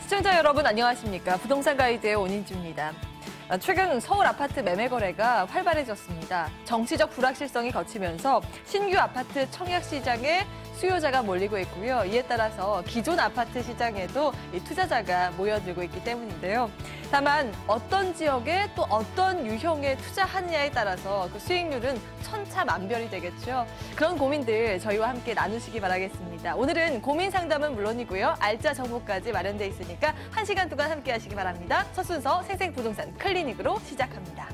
시청자 여러분 안녕하십니까? 부동산 가이드의 온인주입니다. 최근 서울 아파트 매매 거래가 활발해졌습니다. 정치적 불확실성이 거치면서 신규 아파트 청약 시장에 수요자가 몰리고 있고요. 이에 따라서 기존 아파트 시장에도 투자자가 모여들고 있기 때문인데요. 다만 어떤 지역에 또 어떤 유형에 투자하느냐에 따라서 그 수익률은 천차만별이 되겠죠. 그런 고민들 저희와 함께 나누시기 바라겠습니다. 오늘은 고민 상담은 물론이고요. 알짜 정보까지 마련돼 있으니까 1시간 동안 함께 하시기 바랍니다. 첫 순서 생생부동산 클리닉으로 시작합니다.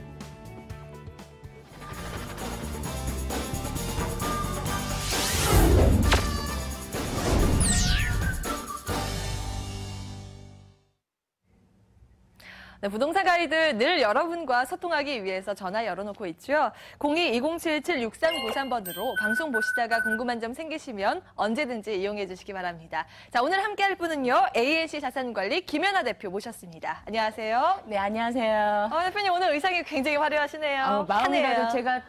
네, 부동산 가이드 늘 여러분과 소통하기 위해서 전화 열어놓고 있죠. 02-2077-6393번으로 방송 보시다가 궁금한 점 생기시면 언제든지 이용해 주시기 바랍니다. 자, 오늘 함께할 분은요. ANC 자산관리 김연아 대표 모셨습니다. 안녕하세요. 네, 안녕하세요. 대표님 오늘 의상이 굉장히 화려하시네요. 마음이라도 제가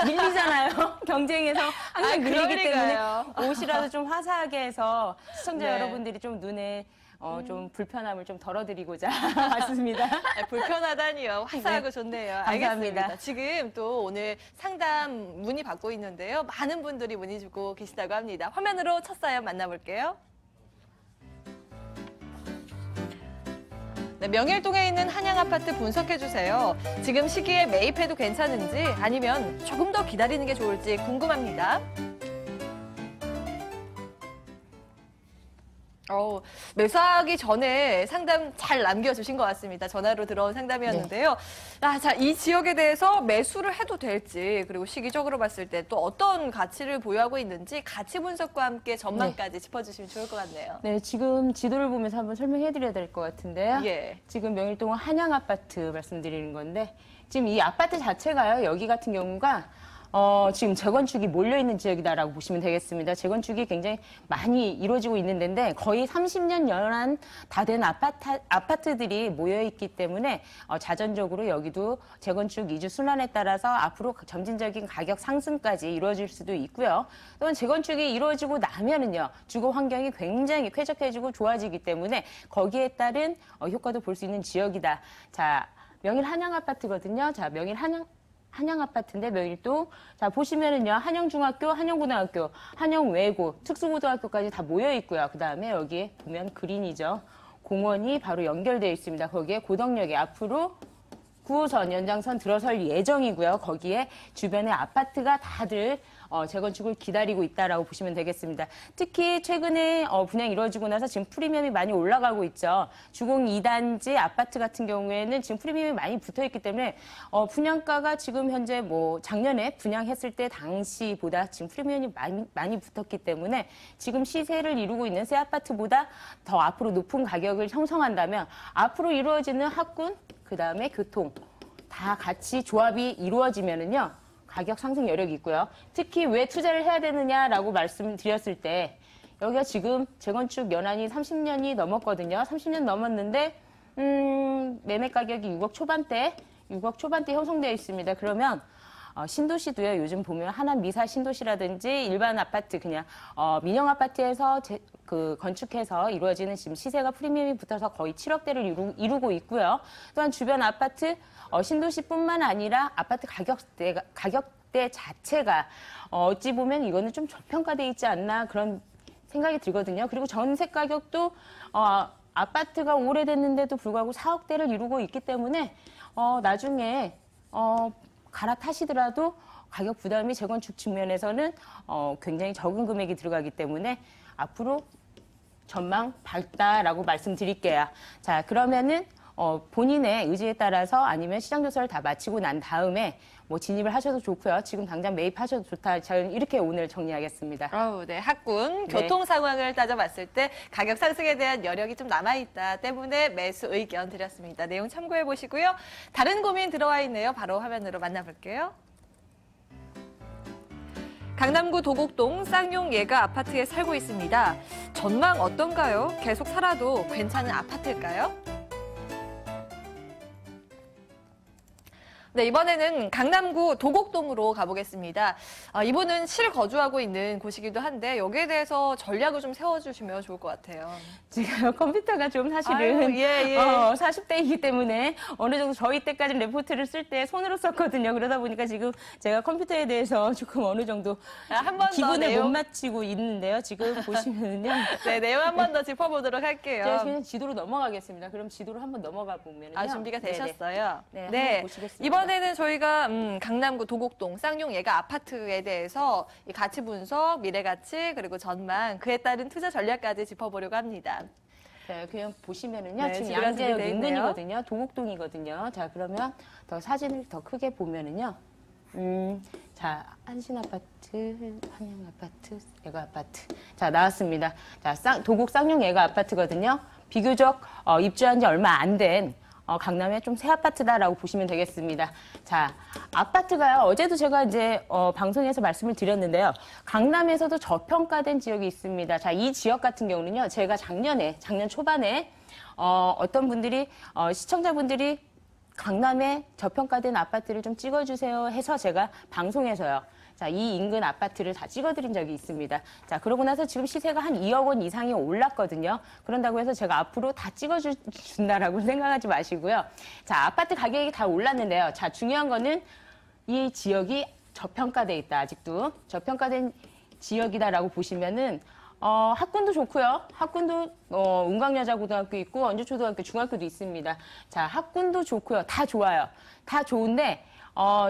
밀리잖아요. 경쟁에서 항상 밀리기 때문에 옷이라도 좀 화사하게 해서 시청자 여러분들이 좀 눈에 좀 불편함을 좀 덜어드리고자 왔습니다. 불편하다니요. 화사하고 좋네요. 감사합니다. 알겠습니다. 지금 또 오늘 상담 문의 받고 있는데요. 많은 분들이 문의 주고 계시다고 합니다. 화면으로 첫 사연 만나볼게요. 네, 명일동에 있는 한양아파트 분석해주세요. 지금 시기에 매입해도 괜찮은지 아니면 조금 더 기다리는 게 좋을지 궁금합니다. 매수하기 전에 상담 잘 남겨주신 것 같습니다. 전화로 들어온 상담이었는데요. 네. 자, 이 지역에 대해서 매수를 해도 될지, 그리고 시기적으로 봤을 때 또 어떤 가치를 보유하고 있는지 가치 분석과 함께 전망까지 짚어주시면 좋을 것 같네요. 네, 지금 지도를 보면서 한번 설명해드려야 될 것 같은데요. 예. 지금 명일동은 한양아파트 말씀드리는 건데 지금 이 아파트 자체가요. 여기 같은 경우가 지금 재건축이 몰려있는 지역이다라고 보시면 되겠습니다. 재건축이 굉장히 많이 이루어지고 있는 데인데 거의 30년 연한 다 된 아파트들이 모여있기 때문에 자전적으로 여기도 재건축 이주 순환에 따라서 앞으로 점진적인 가격 상승까지 이루어질 수도 있고요. 또한 재건축이 이루어지고 나면은요. 주거 환경이 굉장히 쾌적해지고 좋아지기 때문에 거기에 따른 효과도 볼 수 있는 지역이다. 자, 명일 한양아파트거든요. 자, 명일 한양아파트인데 명일동. 자, 보시면은요. 한영중학교, 한영고등학교, 한영외고, 특수고등학교까지 다 모여 있고요. 그 다음에 여기에 보면 그린이죠. 공원이 바로 연결되어 있습니다. 거기에 고덕역에 앞으로 9호선 연장선 들어설 예정이고요. 거기에 주변에 아파트가 다들 재건축을 기다리고 있다라고 보시면 되겠습니다. 특히 최근에 분양이 이루어지고 나서 지금 프리미엄이 많이 올라가고 있죠. 주공 2단지 아파트 같은 경우에는 지금 프리미엄이 많이 붙어있기 때문에 분양가가 지금 현재 뭐 작년에 분양했을 때 당시보다 지금 프리미엄이 많이 붙었기 때문에 지금 시세를 이루고 있는 새 아파트보다 더 앞으로 높은 가격을 형성한다면 앞으로 이루어지는 학군, 그 다음에 교통 다 같이 조합이 이루어지면은요. 가격 상승 여력이 있고요. 특히 왜 투자를 해야 되느냐라고 말씀드렸을 때 여기가 지금 재건축 연한이 30년이 넘었거든요. 30년 넘었는데 매매 가격이 6억 초반대 형성되어 있습니다. 그러면 신도시도요. 요즘 보면 하남 미사 신도시라든지 일반 아파트 그냥 민영 아파트에서 건축해서 이루어지는 지금 시세가 프리미엄이 붙어서 거의 7억대를 이루고 있고요. 또한 주변 아파트 신도시뿐만 아니라 아파트 가격대 자체가 어찌 보면 이거는 좀 저평가돼 있지 않나 그런 생각이 들거든요. 그리고 전세 가격도 아파트가 오래됐는데도 불구하고 4억대를 이루고 있기 때문에 나중에 갈아타시더라도 가격 부담이 재건축 측면에서는 굉장히 적은 금액이 들어가기 때문에 앞으로 전망 밝다라고 말씀드릴게요. 자, 그러면은 본인의 의지에 따라서 아니면 시장 조사를 다 마치고 난 다음에 뭐 진입을 하셔도 좋고요. 지금 당장 매입하셔도 좋다. 저는 이렇게 오늘 정리하겠습니다. 네, 학군 교통 상황을 따져봤을 때 가격 상승에 대한 여력이 좀 남아있다 때문에 매수 의견 드렸습니다. 내용 참고해 보시고요. 다른 고민 들어와 있네요. 바로 화면으로 만나볼게요. 강남구 도곡동 쌍용 예가 아파트에 살고 있습니다. 전망 어떤가요? 계속 살아도 괜찮은 아파트일까요? 네, 이번에는 강남구 도곡동으로 가보겠습니다. 이분은 실거주하고 있는 곳이기도 한데 여기에 대해서 전략을 좀 세워주시면 좋을 것 같아요. 지금 컴퓨터가 좀 사실은 아유, 예. 40대이기 때문에 어느 정도 저희 때까지는 레포트를 쓸 때 손으로 썼거든요. 그러다 보니까 지금 제가 컴퓨터에 대해서 조금 어느 정도 한 번 더 기분을 못 맞추고 있는데요. 지금 보시면은요. 네, 내용 한 번 더 짚어보도록 할게요. 제가 그냥 지도로 넘어가겠습니다. 그럼 지도로 한번 넘어가 보면요. 준비가 네네. 되셨어요? 네, 네. 한번 보시겠습니다. 이번에는 저희가 강남구 도곡동 쌍용 예가 아파트에 대해서 이 가치 분석, 미래 가치, 그리고 전망, 그에 따른 투자 전략까지 짚어보려고 합니다. 자, 그냥 보시면은요. 네, 지금 지도가 양재역 준비되어 있네요. 인근이거든요. 도곡동이거든요. 자, 그러면 더 사진을 더 크게 보면은요. 자, 한신아파트, 한양아파트, 예가아파트. 자, 나왔습니다. 자, 도곡 쌍용 예가아파트거든요. 비교적 입주한 지 얼마 안 된 강남의 좀 새 아파트다라고 보시면 되겠습니다. 자, 아파트가요. 어제도 제가 이제 방송에서 말씀을 드렸는데요. 강남에서도 저평가된 지역이 있습니다. 자, 이 지역 같은 경우는요. 제가 작년 초반에 어떤 분들이 시청자분들이 강남에 저평가된 아파트를 좀 찍어주세요 해서 제가 방송에서요. 자, 이 인근 아파트를 다 찍어드린 적이 있습니다. 자, 그러고 나서 지금 시세가 한 2억 원 이상이 올랐거든요. 그런다고 해서 제가 앞으로 다 찍어준다라고 생각하지 마시고요. 자, 아파트 가격이 다 올랐는데요. 자, 중요한 거는 이 지역이 저평가돼 있다. 아직도 저평가된 지역이다라고 보시면은 학군도 좋고요. 학군도 은광여자고등학교 있고 언주초등학교, 중학교도 있습니다. 자, 학군도 좋고요. 다 좋아요. 다 좋은데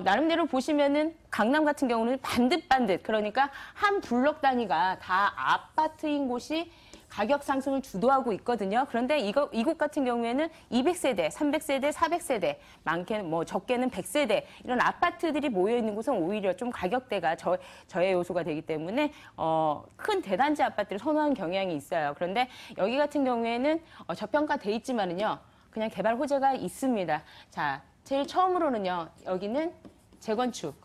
나름대로 보시면은 강남 같은 경우는 반듯반듯, 그러니까 한 블록 단위가 다 아파트인 곳이 가격 상승을 주도하고 있거든요. 그런데 이곳 같은 경우에는 200세대, 300세대, 400세대, 많게는 적게는 100세대 이런 아파트들이 모여 있는 곳은 오히려 좀 가격대가 저해 요소가 되기 때문에 큰 대단지 아파트를 선호하는 경향이 있어요. 그런데 여기 같은 경우에는 저평가돼 있지만은요, 그냥 개발 호재가 있습니다. 자, 제일 처음으로는요, 여기는 재건축.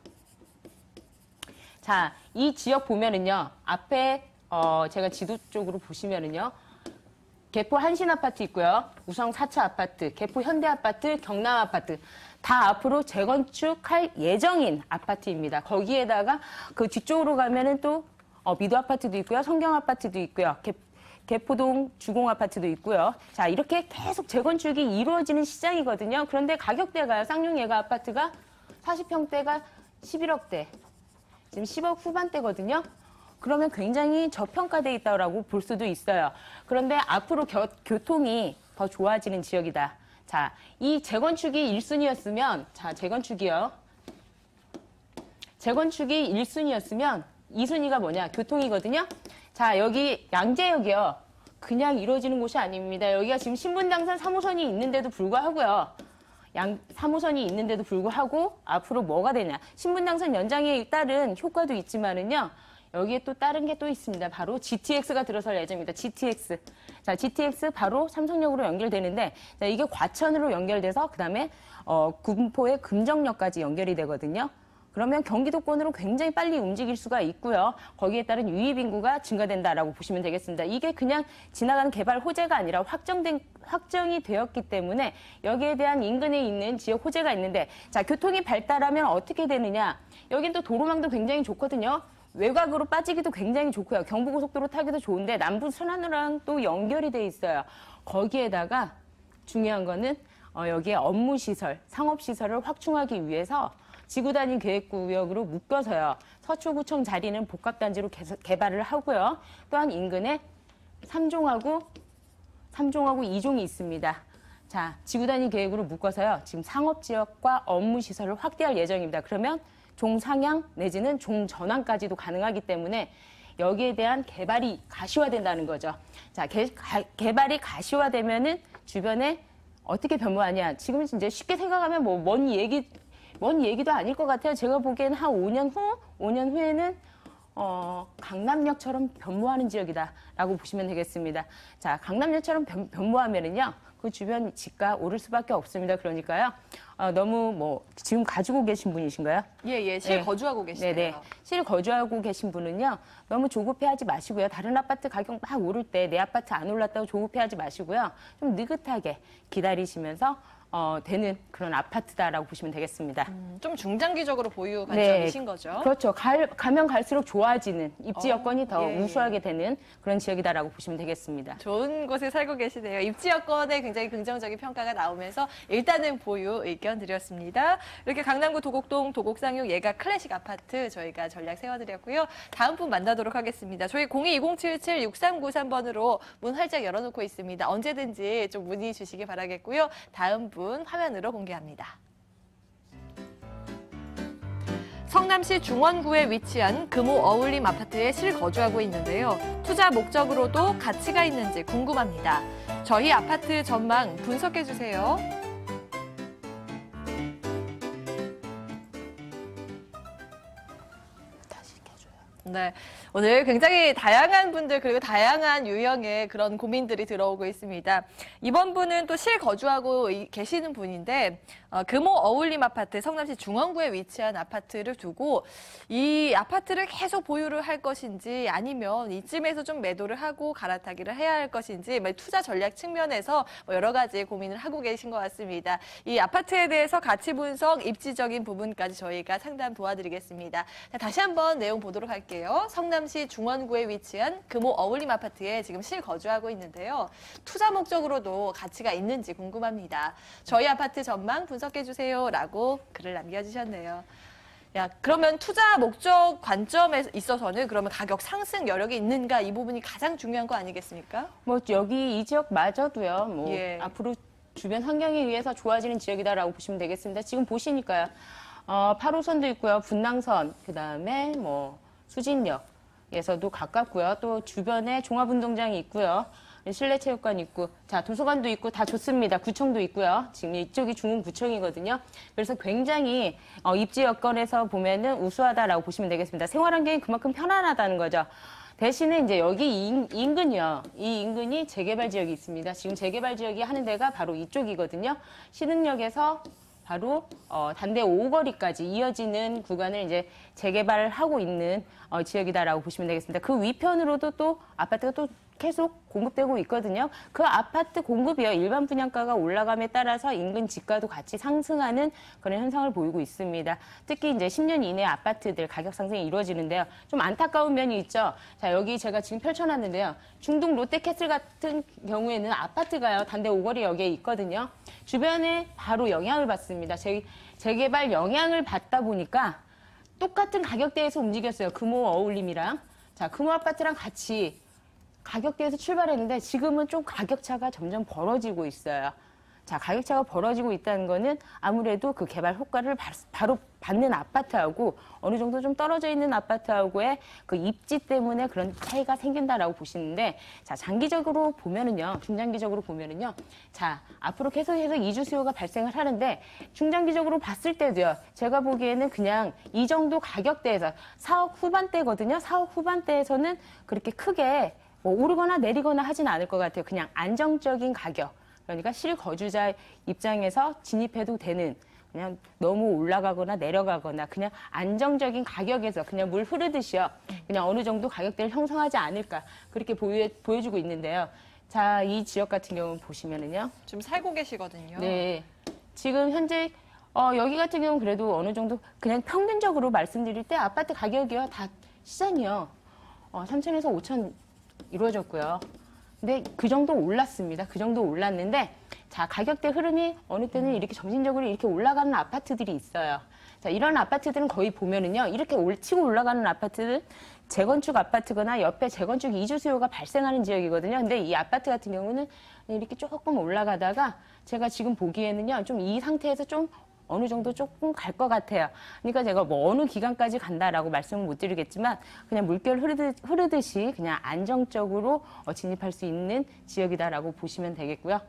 자, 이 지역 보면은요, 앞에 제가 지도 쪽으로 보시면은요, 개포 한신아파트 있고요, 우성 4차 아파트, 개포 현대아파트, 경남아파트 다 앞으로 재건축할 예정인 아파트입니다. 거기에다가 그 뒤쪽으로 가면은 또 미도아파트도 있고요, 성경아파트도 있고요, 개포동 주공아파트도 있고요. 자, 이렇게 계속 재건축이 이루어지는 시장이거든요. 그런데 가격대가요, 쌍용 예가 아파트가 40평대가 11억대, 지금 10억 후반대거든요. 그러면 굉장히 저평가돼 있다고 볼 수도 있어요. 그런데 앞으로 교통이 더 좋아지는 지역이다. 자, 이 재건축이 1순위였으면, 자, 재건축이 1순위였으면 2순위가 뭐냐? 교통이거든요. 자, 여기 양재역이요. 그냥 이루어지는 곳이 아닙니다. 여기가 지금 신분당선 3호선이 있는데도 불구하고요. 3호선이 있는데도 불구하고 앞으로 뭐가 되냐? 신분당선 연장에 따른 효과도 있지만은요. 여기에 또 다른 게 또 있습니다. 바로 GTX가 들어설 예정입니다. GTX. 자, GTX 바로 삼성역으로 연결되는데, 자, 이게 과천으로 연결돼서 그다음에 군포의 금정역까지 연결이 되거든요. 그러면 경기도권으로 굉장히 빨리 움직일 수가 있고요. 거기에 따른 유입 인구가 증가된다라고 보시면 되겠습니다. 이게 그냥 지나가는 개발 호재가 아니라 확정이 되었기 때문에 여기에 대한 인근에 있는 지역 호재가 있는데, 자, 교통이 발달하면 어떻게 되느냐? 여긴 또 도로망도 굉장히 좋거든요. 외곽으로 빠지기도 굉장히 좋고요. 경부고속도로 타기도 좋은데 남부 순환로랑 또 연결이 돼 있어요. 거기에다가 중요한 거는 여기에 업무시설, 상업시설을 확충하기 위해서 지구단위 계획구역으로 묶어서요. 서초구청 자리는 복합단지로 개발을 하고요. 또한 인근에 3종하고 2종이 있습니다. 자, 지구단위 계획으로 묶어서요. 지금 상업지역과 업무시설을 확대할 예정입니다. 그러면 종상향 내지는 종전환까지도 가능하기 때문에 여기에 대한 개발이 가시화된다는 거죠. 자, 개발이 가시화되면은 주변에 어떻게 변모하냐. 지금 이제 쉽게 생각하면 먼 얘기도 아닐 것 같아요. 제가 보기엔 한 5년 후에는 강남역처럼 변모하는 지역이다라고 보시면 되겠습니다. 자, 강남역처럼 변모하면은요, 그 주변 집가 오를 수밖에 없습니다. 그러니까요, 너무 지금 가지고 계신 분이신가요? 예, 실거주하고 계시네요. 네네. 실거주하고 계신 분은요, 너무 조급해하지 마시고요. 다른 아파트 가격 막 오를 때 내 아파트 안 올랐다고 조급해하지 마시고요. 좀 느긋하게 기다리시면서 되는 그런 아파트다라고 보시면 되겠습니다. 좀 중장기적으로 보유 관점이신 거죠? 그렇죠. 가면 갈수록 좋아지는 입지 여건이 더 예. 우수하게 되는 그런 지역이다라고 보시면 되겠습니다. 좋은 곳에 살고 계시네요. 입지 여건에 굉장히 긍정적인 평가가 나오면서 일단은 보유 의견 드렸습니다. 이렇게 강남구 도곡동 도곡상육 예가 클래식 아파트 저희가 전략 세워드렸고요. 다음 분 만나도록 하겠습니다. 저희 02-2077-6393번으로 문 활짝 열어놓고 있습니다. 언제든지 좀 문의 주시기 바라겠고요. 다음 분 화면으로 공개합니다. 성남시 중원구에 위치한 금호 어울림 아파트에 실거주하고 있는데요. 투자 목적으로도 가치가 있는지 궁금합니다. 저희 아파트 전망 분석해주세요. 네, 오늘 굉장히 다양한 분들 그리고 다양한 유형의 그런 고민들이 들어오고 있습니다. 이번 분은 또 실거주하고 계시는 분인데 금호 어울림 아파트 성남시 중원구에 위치한 아파트를 두고 이 아파트를 계속 보유를 할 것인지 아니면 이쯤에서 좀 매도를 하고 갈아타기를 해야 할 것인지 투자 전략 측면에서 여러 가지 고민을 하고 계신 것 같습니다. 이 아파트에 대해서 가치 분석, 입지적인 부분까지 저희가 상담 도와드리겠습니다. 자, 다시 한번 내용 보도록 할게요. 성남시 중원구에 위치한 금호 어울림 아파트에 지금 실거주하고 있는데요. 투자 목적으로도 가치가 있는지 궁금합니다. 저희 아파트 전망 분석해주세요 라고 글을 남겨주셨네요. 그러면 투자 목적 관점에 있어서는 그러면 가격 상승 여력이 있는가 이 부분이 가장 중요한 거 아니겠습니까? 여기 이 지역마저도요. 예. 앞으로 주변 환경에 의해서 좋아지는 지역이다라고 보시면 되겠습니다. 지금 보시니까요. 8호선도 있고요. 분당선, 그다음에 수진역에서도 가깝고요. 또 주변에 종합운동장이 있고요. 실내체육관 있고, 자, 도서관도 있고 다 좋습니다. 구청도 있고요. 지금 이쪽이 중흥구청이거든요. 그래서 굉장히 입지 여건에서 보면은 우수하다라고 보시면 되겠습니다. 생활 환경이 그만큼 편안하다는 거죠. 대신에 이제 여기 인근이요. 이 인근이 재개발 지역이 있습니다. 지금 재개발 지역이 하는 데가 바로 이쪽이거든요. 신흥역에서 바로 단대 5거리까지 이어지는 구간을 이제 재개발을 하고 있는 지역이다라고 보시면 되겠습니다. 그 위편으로도 또 아파트가 또 계속 공급되고 있거든요. 그 아파트 공급이요. 일반 분양가가 올라감에 따라서 인근 지가도 같이 상승하는 그런 현상을 보이고 있습니다. 특히 이제 10년 이내 아파트들 가격 상승이 이루어지는데요. 좀 안타까운 면이 있죠. 자, 여기 제가 지금 펼쳐놨는데요. 중동 롯데캐슬 같은 경우에는 아파트가요. 단대 5거리 역에 있거든요. 주변에 바로 영향을 받습니다. 재개발 영향을 받다 보니까 똑같은 가격대에서 움직였어요. 금호 어울림이랑. 자, 금호 아파트랑 같이 가격대에서 출발했는데 지금은 좀 가격차가 점점 벌어지고 있어요. 자, 가격차가 벌어지고 있다는 거는 아무래도 그 개발 효과를 바로 받는 아파트하고 어느 정도 좀 떨어져 있는 아파트하고의 그 입지 때문에 그런 차이가 생긴다라고 보시는데, 자, 장기적으로 보면은요, 중장기적으로 보면은요, 자, 앞으로 계속해서 이주 수요가 발생을 하는데, 중장기적으로 봤을 때도요, 제가 보기에는 그냥 이 정도 가격대에서 4억 후반대거든요. 4억 후반대에서는 그렇게 크게 오르거나 내리거나 하진 않을 것 같아요. 그냥 안정적인 가격. 그러니까 실거주자 입장에서 진입해도 되는, 그냥 너무 올라가거나 내려가거나 그냥 안정적인 가격에서 그냥 물 흐르듯이요. 그냥 어느 정도 가격대를 형성하지 않을까. 그렇게 보여주고 있는데요. 자, 이 지역 같은 경우는 보시면은요. 좀 살고 계시거든요. 네. 지금 현재 여기 같은 경우는 그래도 어느 정도 그냥 평균적으로 말씀드릴 때 아파트 가격이요. 다 시장이요. 3천에서 5천 이루어졌고요. 근데 그 정도 올랐습니다. 그 정도 올랐는데, 자, 가격대 흐름이 어느 때는 이렇게 점진적으로 이렇게 올라가는 아파트들이 있어요. 자, 이런 아파트들은 거의 보면은요, 이렇게 치고 올라가는 아파트는 재건축 아파트거나 옆에 재건축 이주 수요가 발생하는 지역이거든요. 근데 이 아파트 같은 경우는 이렇게 조금 올라가다가 제가 지금 보기에는요, 좀 이 상태에서 좀 어느 정도 조금 갈 것 같아요. 그러니까 제가 어느 기간까지 간다라고 말씀은 못 드리겠지만 그냥 물결 흐르듯이 그냥 안정적으로 진입할 수 있는 지역이다라고 보시면 되겠고요.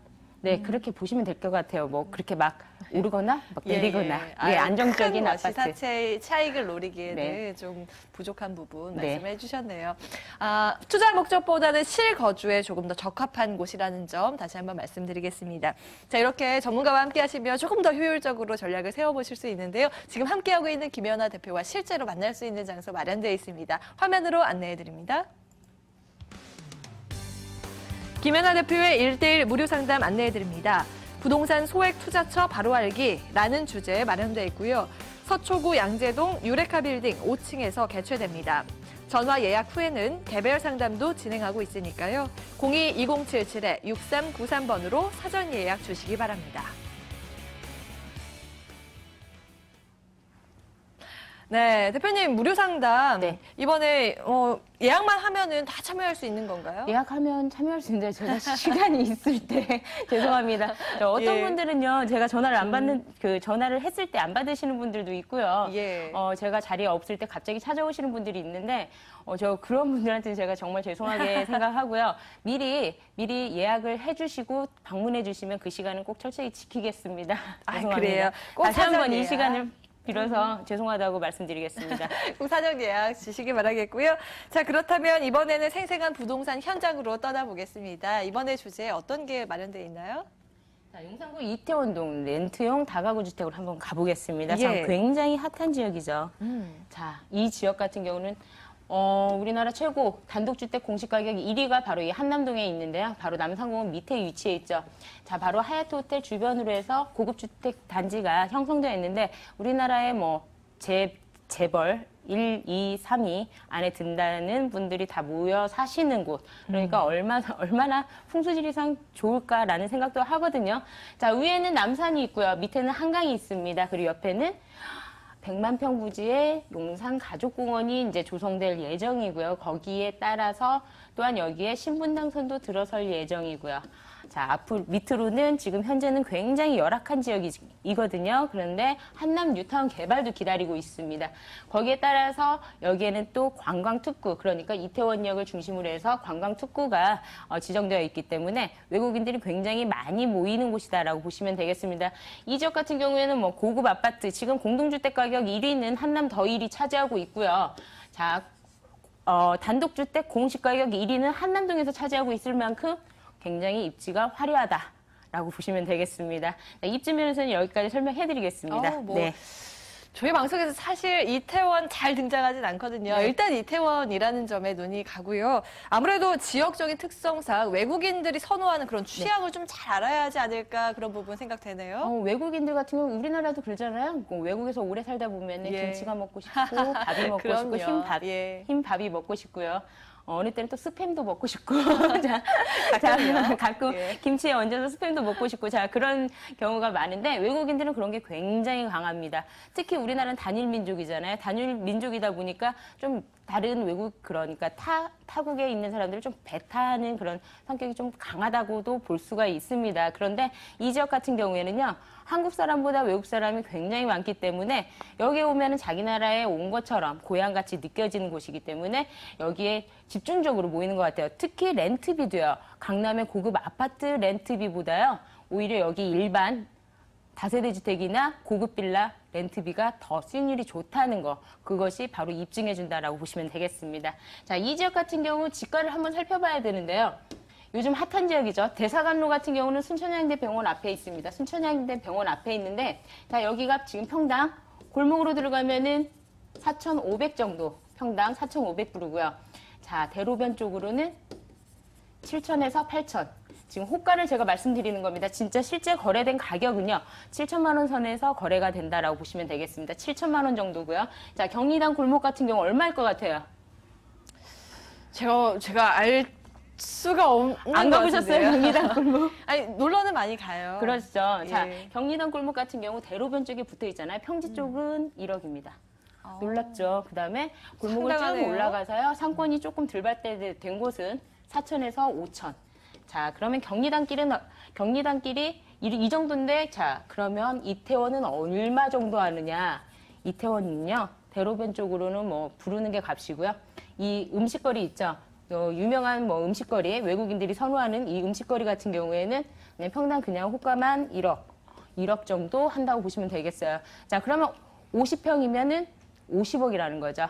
네, 그렇게 보시면 될 것 같아요. 그렇게 막 오르거나 막 내리거나. 예, 큰 안정적인 아파트. 시사채 차익을 노리기에는 네. 좀 부족한 부분 네. 말씀해 주셨네요. 투자 목적보다는 실거주에 조금 더 적합한 곳이라는 점 다시 한번 말씀드리겠습니다. 자, 이렇게 전문가와 함께 하시면 조금 더 효율적으로 전략을 세워보실 수 있는데요. 지금 함께하고 있는 김연아 대표와 실제로 만날 수 있는 장소 마련되어 있습니다. 화면으로 안내해 드립니다. 김연아 대표의 1:1 무료 상담 안내해 드립니다. 부동산 소액 투자처 바로 알기라는 주제에 마련돼 있고요. 서초구 양재동 유레카 빌딩 5층에서 개최됩니다. 전화 예약 후에는 개별 상담도 진행하고 있으니까요. 02-2077-6393번으로 사전 예약 주시기 바랍니다. 네, 대표님 무료 상담 네. 이번에 예약만 하면은 다 참여할 수 있는 건가요? 예약하면 참여할 수 있는데 제가 시간이 있을 때 죄송합니다. 어떤 예. 분들은요, 제가 전화를 안 받는 전화를 했을 때 안 받으시는 분들도 있고요. 예. 제가 자리에 없을 때 갑자기 찾아오시는 분들이 있는데 저 그런 분들한테는 제가 정말 죄송하게 생각하고요. 미리 예약을 해주시고 방문해 주시면 그 시간은 꼭 철저히 지키겠습니다. 아, 죄송합니다. 그래요? 꼭 다시 한번 사전 이 예약. 시간을 빌어서 죄송하다고 말씀드리겠습니다. 꼭 사전 예약 주시기 바라겠고요. 자, 그렇다면 이번에는 생생한 부동산 현장으로 떠나보겠습니다. 이번에 주제 어떤 게 마련되어 있나요? 자, 용산구 이태원동 렌트용 다가구 주택으로 한번 가보겠습니다. 예. 참 굉장히 핫한 지역이죠. 자, 이 지역 같은 경우는 우리나라 최고 단독주택 공시가격 1위가 바로 이 한남동에 있는데요. 바로 남산공원 밑에 위치해 있죠. 자, 바로 하얏트 호텔 주변으로 해서 고급주택 단지가 형성되어 있는데 우리나라의 재벌 1, 2, 3위 안에 든다는 분들이 다 모여 사시는 곳. 그러니까 얼마나 풍수지리상 좋을까라는 생각도 하거든요. 자, 위에는 남산이 있고요. 밑에는 한강이 있습니다. 그리고 옆에는 100만 평 부지의 용산 가족공원이 이제 조성될 예정이고요. 거기에 따라서 또한 여기에 신분당선도 들어설 예정이고요. 자, 밑으로는 지금 현재는 굉장히 열악한 지역이거든요. 그런데 한남 뉴타운 개발도 기다리고 있습니다. 거기에 따라서 여기에는 또 관광특구, 그러니까 이태원역을 중심으로 해서 관광특구가 지정되어 있기 때문에 외국인들이 굉장히 많이 모이는 곳이다라고 보시면 되겠습니다. 이 지역 같은 경우에는 고급 아파트, 지금 공동주택 가격 1위는 한남 더 1위 차지하고 있고요. 자, 단독주택 공시가격 1위는 한남동에서 차지하고 있을 만큼 굉장히 입지가 화려하다라고 보시면 되겠습니다. 네, 입지 면에서는 여기까지 설명해드리겠습니다. 네. 저희 방송에서 사실 이태원 잘 등장하진 않거든요. 네. 일단 이태원이라는 점에 눈이 가고요. 아무래도 지역적인 특성상 외국인들이 선호하는 그런 취향을 좀 잘 알아야 하지 않을까 그런 부분 생각되네요. 외국인들 같은 경우 우리나라도 그러잖아요. 외국에서 오래 살다 보면 예. 김치가 먹고 싶고 밥이 먹고 싶고 예. 흰밥이 먹고 싶고요. 어느 때는 또 스팸도 먹고 싶고 자, 가끔 예. 김치에 얹어서 스팸도 먹고 싶고 자 그런 경우가 많은데 외국인들은 그런 게 굉장히 강합니다. 특히 우리나라는 단일 민족이잖아요. 단일 민족이다 보니까 좀 다른 외국 그러니까 타국에 있는 사람들을 좀 배타하는 그런 성격이 좀 강하다고도 볼 수가 있습니다. 그런데 이 지역 같은 경우에는요. 한국 사람보다 외국 사람이 굉장히 많기 때문에 여기에 오면은 자기 나라에 온 것처럼 고향같이 느껴지는 곳이기 때문에 여기에 집중적으로 모이는 것 같아요. 특히 렌트비도요. 강남의 고급 아파트 렌트비보다요. 오히려 여기 일반 다세대 주택이나 고급 빌라 렌트비가 더 수익률이 좋다는 거, 그것이 바로 입증해준다라고 보시면 되겠습니다. 자, 이 지역 같은 경우 지가를 한번 살펴봐야 되는데요. 요즘 핫한 지역이죠. 대사관로 같은 경우는 순천향대 병원 앞에 있습니다. 순천향대 병원 앞에 있는데, 자, 여기가 지금 평당 골목으로 들어가면은 4,500 정도, 평당 4,500불이고요. 자, 대로변 쪽으로는 7,000에서 8,000. 지금 호가를 제가 말씀드리는 겁니다. 진짜 실제 거래된 가격은요. 7천만 원 선에서 거래가 된다라고 보시면 되겠습니다. 7천만 원 정도고요. 자, 경리단 골목 같은 경우 얼마일 것 같아요? 제가 알 수가 없는 안 가보셨어요? 경리단 골목? 아니, 놀러는 많이 가요. 그렇죠. 예. 자, 경리단 골목 같은 경우 대로변 쪽에 붙어 있잖아요. 평지 쪽은 1억입니다. 놀랍죠. 그 다음에 골목을 쭉 상당하네요. 올라가서요. 상권이 조금 덜 발달된 곳은 4천에서 5천. 자, 그러면 경리단길이 이 정도인데, 자, 그러면 이태원은 얼마 정도 하느냐? 이태원은요, 대로변 쪽으로는 부르는 게 값이고요. 이 음식거리 있죠? 유명한 음식거리, 외국인들이 선호하는 이 음식거리 같은 경우에는 그냥 평당 그냥 호가만 1억 정도 한다고 보시면 되겠어요. 자, 그러면 50평이면은 50억이라는 거죠.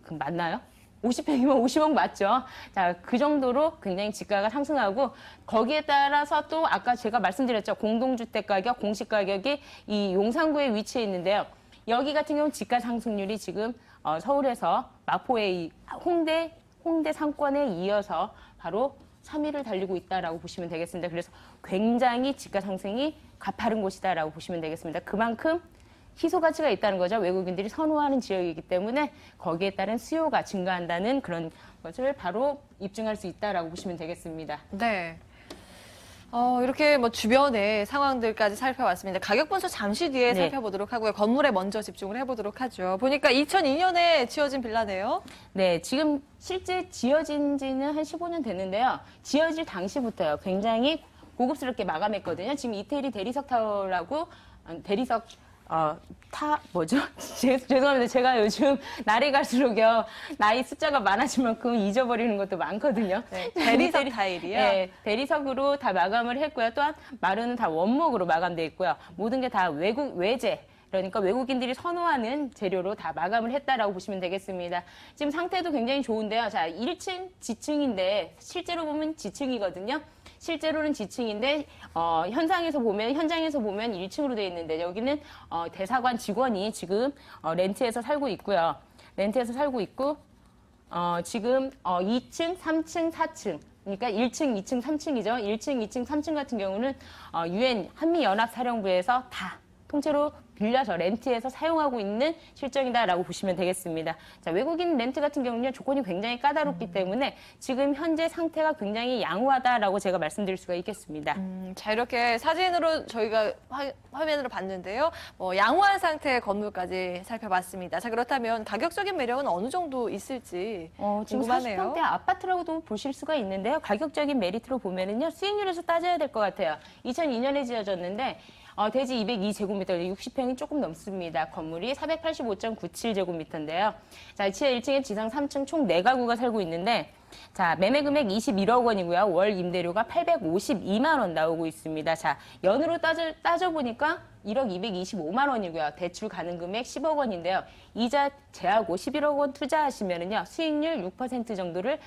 그럼 맞나요? 50평이면 50억 맞죠? 자, 그 정도로 굉장히 지가가 상승하고 거기에 따라서 또 아까 제가 말씀드렸죠. 공동주택 가격, 공시 가격이 이 용산구에 위치해 있는데요. 여기 같은 경우는 지가 상승률이 지금 서울에서 마포의 홍대 상권에 이어서 바로 3위를 달리고 있다라고 보시면 되겠습니다. 그래서 굉장히 지가 상승이 가파른 곳이다라고 보시면 되겠습니다. 그만큼 희소 가치가 있다는 거죠. 외국인들이 선호하는 지역이기 때문에 거기에 따른 수요가 증가한다는 그런 것을 바로 입증할 수 있다라고 보시면 되겠습니다. 네. 이렇게 뭐 주변의 상황들까지 살펴봤습니다. 가격 분석 잠시 뒤에 네. 살펴보도록 하고요. 건물에 먼저 집중을 해보도록 하죠. 보니까 2002년에 지어진 빌라네요. 네, 지금 실제 지어진 지는 한 15년 됐는데요. 지어질 당시부터요. 굉장히 고급스럽게 마감했거든요. 지금 이태리 대리석 타워라고 대리석 뭐죠? 죄송합니다. 제가 요즘 날이 갈수록요, 나이 숫자가 많아질 만큼 잊어버리는 것도 많거든요. 네, 대리석 타일이요? 네, 대리석으로 다 마감을 했고요. 또한 마루는 다 원목으로 마감되어 있고요. 모든 게 다 외제. 그러니까 외국인들이 선호하는 재료로 다 마감을 했다라고 보시면 되겠습니다. 지금 상태도 굉장히 좋은데요. 자, 1층 지층인데 실제로 보면 지층이거든요. 실제로는 지층인데 현장에서 보면 1층으로 되어 있는데 여기는 대사관 직원이 지금 렌트해서 살고 있고요. 렌트해서 살고 있고 지금 2층, 3층, 4층 그러니까 1층, 2층, 3층이죠. 1층, 2층, 3층 같은 경우는 UN 한미연합사령부에서 다 통째로 빌려서 렌트해서 사용하고 있는 실정이다라고 보시면 되겠습니다. 자, 외국인 렌트 같은 경우는 조건이 굉장히 까다롭기 때문에 지금 현재 상태가 굉장히 양호하다라고 제가 말씀드릴 수가 있겠습니다. 자, 이렇게 사진으로 저희가 화면으로 봤는데요. 양호한 상태의 건물까지 살펴봤습니다. 자, 그렇다면 가격적인 매력은 어느 정도 있을지 지금 궁금하네요. 40평대 아파트라고도 보실 수가 있는데요. 가격적인 메리트로 보면은요, 수익률에서 따져야 될 것 같아요. 2002년에 지어졌는데 대지 202제곱미터, 60평이 조금 넘습니다. 건물이 485.97제곱미터인데요. 자, 지하 1층에 지상 3층 총 4가구가 살고 있는데, 자, 매매 금액 21억 원이고요. 월 임대료가 852만 원 나오고 있습니다. 자, 연으로 따져보니까 1억 225만 원이고요. 대출 가능 금액 10억 원인데요. 이자 제하고 11억 원 투자하시면은요, 수익률 6% 정도를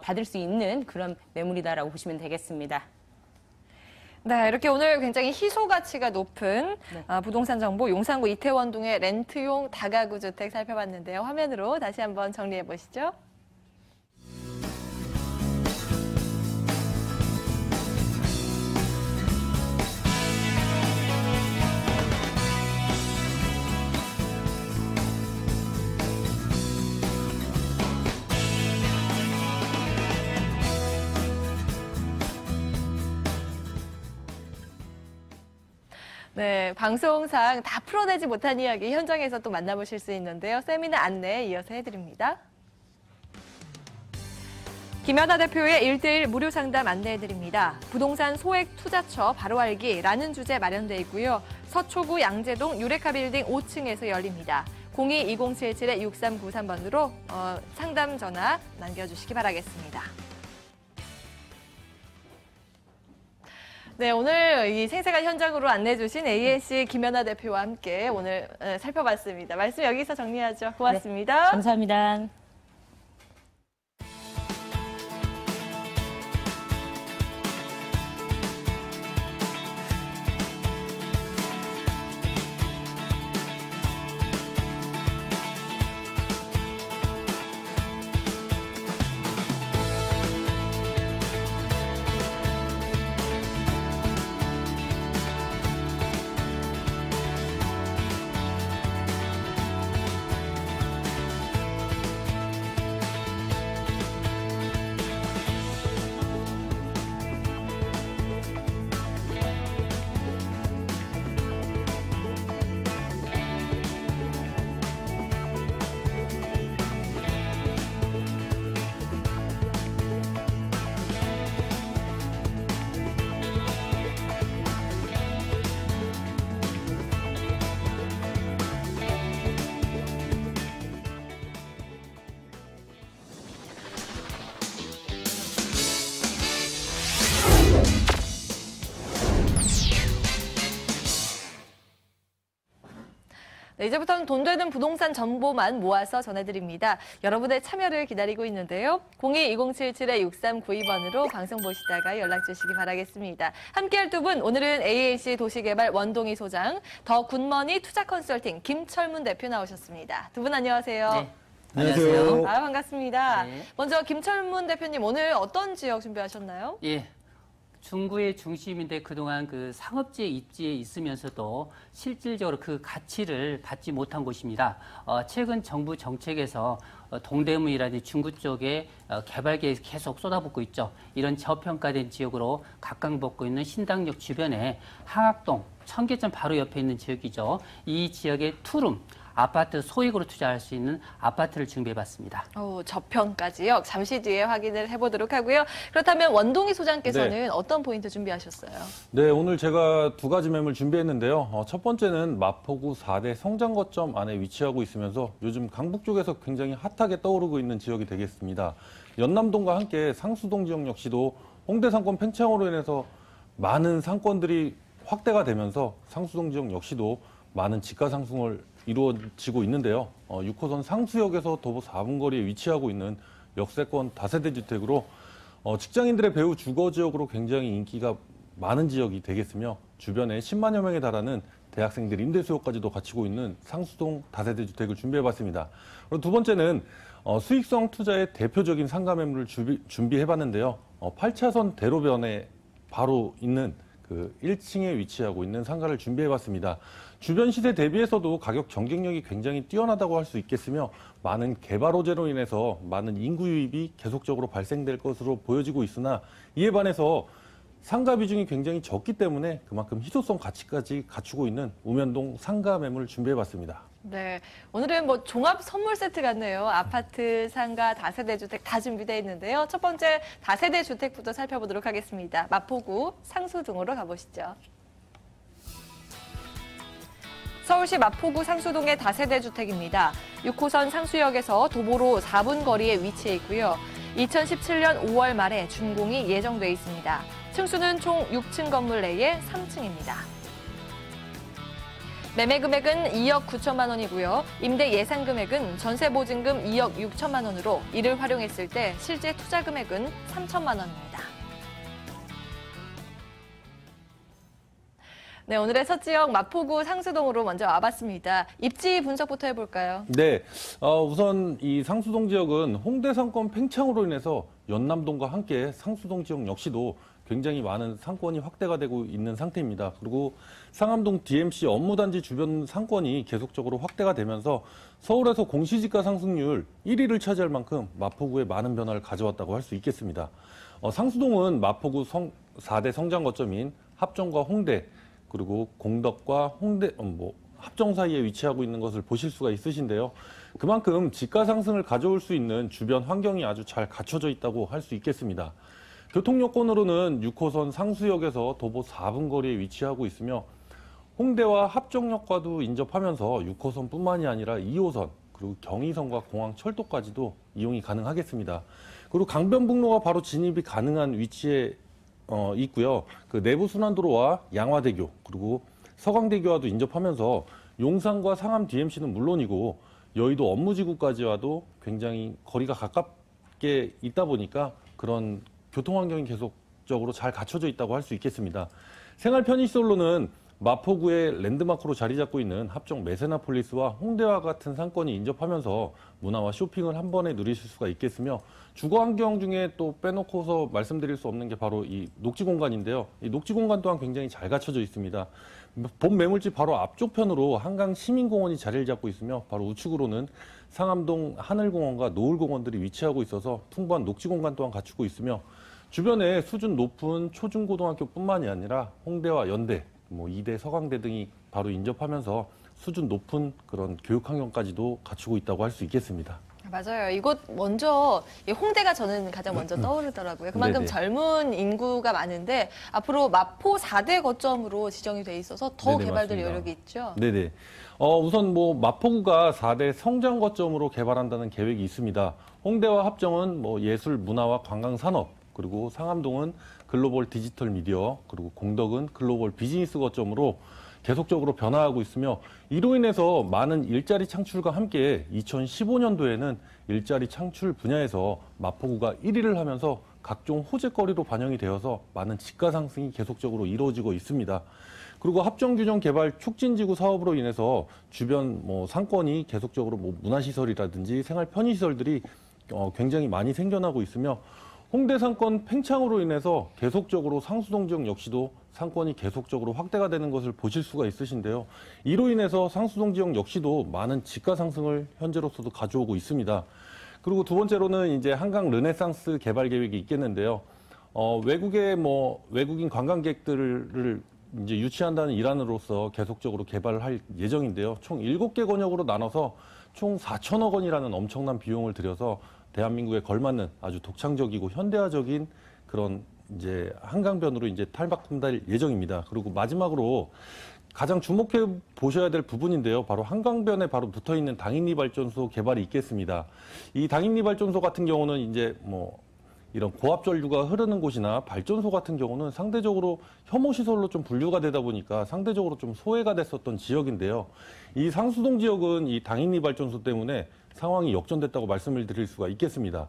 받을 수 있는 그런 매물이다라고 보시면 되겠습니다. 네, 이렇게 오늘 굉장히 희소 가치가 높은 부동산 정보 용산구 이태원동의 렌트용 다가구 주택 살펴봤는데요. 화면으로 다시 한번 정리해 보시죠. 네, 방송상 다 풀어내지 못한 이야기 현장에서 또 만나보실 수 있는데요. 세미나 안내 이어서 해드립니다. 김연아 대표의 1:1 무료 상담 안내해드립니다. 부동산 소액 투자처 바로 알기라는 주제 마련돼 있고요. 서초구 양재동 유레카 빌딩 5층에서 열립니다. 02-2077-6393번으로 상담 전화 남겨주시기 바라겠습니다. 네, 오늘 이 생생한 현장으로 안내해주신 ANC 김연아 대표와 함께 오늘 살펴봤습니다. 말씀 여기서 정리하죠. 고맙습니다. 네, 감사합니다. 네, 이제부터는 돈 되는 부동산 정보만 모아서 전해드립니다. 여러분의 참여를 기다리고 있는데요. 02-2077-6392번으로 방송 보시다가 연락 주시기 바라겠습니다. 함께할 두 분, 오늘은 AAC 도시개발 원동희 소장, 더 굿머니 투자 컨설팅 김철문 대표 나오셨습니다. 두 분 안녕하세요. 네, 안녕하세요. 반갑습니다. 네. 먼저 김철문 대표님 오늘 어떤 지역 준비하셨나요? 예. 중구의 중심인데 그동안 그 상업지에 입지에 있으면서도 실질적으로 그 가치를 받지 못한 곳입니다. 최근 정부 정책에서 동대문이라든지 중구 쪽에 개발 계획 계속 쏟아붓고 있죠. 이런 저평가된 지역으로 각광받고 있는 신당역 주변에 항학동, 청계천 바로 옆에 있는 지역이죠. 이 지역의 투룸, 아파트 소액으로 투자할 수 있는 아파트를 준비해봤습니다. 저평가 지역 잠시 뒤에 확인을 해보도록 하고요. 그렇다면 원동희 소장께서는 어떤 포인트 준비하셨어요? 네, 오늘 제가 두 가지 매물 준비했는데요. 첫 번째는 마포구 4대 성장 거점 안에 위치하고 있으면서 요즘 강북 쪽에서 굉장히 핫하게 떠오르고 있는 지역이 되겠습니다. 연남동과 함께 상수동 지역 역시도 홍대 상권 팽창으로 인해서 많은 상권들이 확대가 되면서 상수동 지역 역시도 많은 지가 상승을 이루어지고 있는데요. 6호선 상수역에서 도보 4분 거리에 위치하고 있는 역세권 다세대 주택으로 직장인들의 배후 주거 지역으로 굉장히 인기가 많은 지역이 되겠으며 주변에 10만여 명에 달하는 대학생들 임대 수요까지도 갖추고 있는 상수동 다세대 주택을 준비해봤습니다. 그리고 두 번째는 수익성 투자의 대표적인 상가 매물을 준비해봤는데요. 8차선 대로변에 바로 있는 그 1층에 위치하고 있는 상가를 준비해봤습니다. 주변 시세 대비해서도 가격 경쟁력이 굉장히 뛰어나다고 할 수 있겠으며 많은 개발 호재로 인해서 많은 인구 유입이 계속적으로 발생될 것으로 보여지고 있으나 이에 반해서 상가 비중이 굉장히 적기 때문에 그만큼 희소성 가치까지 갖추고 있는 우면동 상가 매물을 준비해봤습니다. 네, 오늘은 뭐 종합 선물 세트 같네요. 아파트, 상가, 다세대 주택 다 준비되어 있는데요. 첫 번째 다세대 주택부터 살펴보도록 하겠습니다. 마포구 상수동으로 가보시죠. 서울시 마포구 상수동의 다세대 주택입니다. 6호선 상수역에서 도보로 4분 거리에 위치해 있고요. 2017년 5월 말에 준공이 예정돼 있습니다. 층수는 총 6층 건물 내에 3층입니다. 매매 금액은 2억 9천만 원이고요. 임대 예상 금액은 전세 보증금 2억 6천만 원으로 이를 활용했을 때 실제 투자 금액은 3천만 원입니다. 네, 오늘의 첫 지역 마포구 상수동으로 먼저 와봤습니다. 입지 분석부터 해볼까요? 네, 우선 이 상수동 지역은 홍대 상권 팽창으로 인해서 연남동과 함께 상수동 지역 역시도 굉장히 많은 상권이 확대가 되고 있는 상태입니다. 그리고 상암동 DMC 업무단지 주변 상권이 계속적으로 확대가 되면서 서울에서 공시지가 상승률 1위를 차지할 만큼 마포구에 많은 변화를 가져왔다고 할 수 있겠습니다. 상수동은 마포구 4대 성장 거점인 합정과 홍대 그리고 공덕과 홍대 합정 사이에 위치하고 있는 것을 보실 수가 있으신데요. 그만큼 지가 상승을 가져올 수 있는 주변 환경이 아주 잘 갖춰져 있다고 할 수 있겠습니다. 교통 여건으로는 6호선 상수역에서 도보 4분 거리에 위치하고 있으며 홍대와 합정역과도 인접하면서 6호선뿐만이 아니라 2호선 그리고 경의선과 공항철도까지도 이용이 가능하겠습니다. 그리고 강변북로가 바로 진입이 가능한 위치에 있고요. 그 내부 순환도로와 양화대교 그리고 서강대교와도 인접하면서 용산과 상암 DMC는 물론이고 여의도 업무지구까지와도 굉장히 거리가 가깝게 있다 보니까 그런 교통 환경이 계속적으로 잘 갖춰져 있다고 할 수 있겠습니다. 생활 편의시설로는 마포구의 랜드마크로 자리 잡고 있는 합정 메세나폴리스와 홍대와 같은 상권이 인접하면서 문화와 쇼핑을 한 번에 누리실 수가 있겠으며 주거 환경 중에 또 빼놓고서 말씀드릴 수 없는 게 바로 이 녹지 공간인데요. 이 녹지 공간 또한 굉장히 잘 갖춰져 있습니다. 본 매물지 바로 앞쪽 편으로 한강 시민공원이 자리를 잡고 있으며 바로 우측으로는 상암동 하늘공원과 노을공원들이 위치하고 있어서 풍부한 녹지 공간 또한 갖추고 있으며 주변에 수준 높은 초중고등학교뿐만이 아니라 홍대와 연대, 2대 서강대 등이 바로 인접하면서 수준 높은 그런 교육 환경까지도 갖추고 있다고 할 수 있겠습니다. 맞아요. 이곳 먼저 홍대가 저는 가장 먼저 떠오르더라고요. 그만큼 네네. 젊은 인구가 많은데 앞으로 마포 4대 거점으로 지정이 돼 있어서 더 네네, 개발될 맞습니다. 여력이 있죠. 네네. 우선 마포구가 4대 성장 거점으로 개발한다는 계획이 있습니다. 홍대와 합정은 예술, 문화와 관광 산업, 그리고 상암동은 글로벌 디지털 미디어, 그리고 공덕은 글로벌 비즈니스 거점으로 계속적으로 변화하고 있으며 이로 인해서 많은 일자리 창출과 함께 2015년도에는 일자리 창출 분야에서 마포구가 1위를 하면서 각종 호재거리로 반영이 되어서 많은 지가 상승이 계속적으로 이루어지고 있습니다. 그리고 합정균형 개발 촉진지구 사업으로 인해서 주변 상권이 계속적으로 문화시설이라든지 생활 편의시설들이 굉장히 많이 생겨나고 있으며 홍대 상권 팽창으로 인해서 계속적으로 상수동 지역 역시도 상권이 계속적으로 확대가 되는 것을 보실 수가 있으신데요. 이로 인해서 상수동 지역 역시도 많은 지가 상승을 현재로서도 가져오고 있습니다. 그리고 두 번째로는 이제 한강 르네상스 개발 계획이 있겠는데요. 외국인 관광객들을 이제 유치한다는 일환으로서 계속적으로 개발을 할 예정인데요. 총 7개 권역으로 나눠서 총 4천억 원이라는 엄청난 비용을 들여서 대한민국에 걸맞는 아주 독창적이고 현대화적인 그런 이제 한강변으로 이제 탈바꿈될 예정입니다. 그리고 마지막으로 가장 주목해 보셔야 될 부분인데요. 바로 한강변에 바로 붙어 있는 당인리 발전소 개발이 있겠습니다. 이 당인리 발전소 같은 경우는 이제 이런 고압 전류가 흐르는 곳이나 발전소 같은 경우는 상대적으로 혐오 시설로 좀 분류가 되다 보니까 상대적으로 좀 소외가 됐었던 지역인데요. 이 상수동 지역은 이 당인리 발전소 때문에 상황이 역전됐다고 말씀을 드릴 수가 있겠습니다.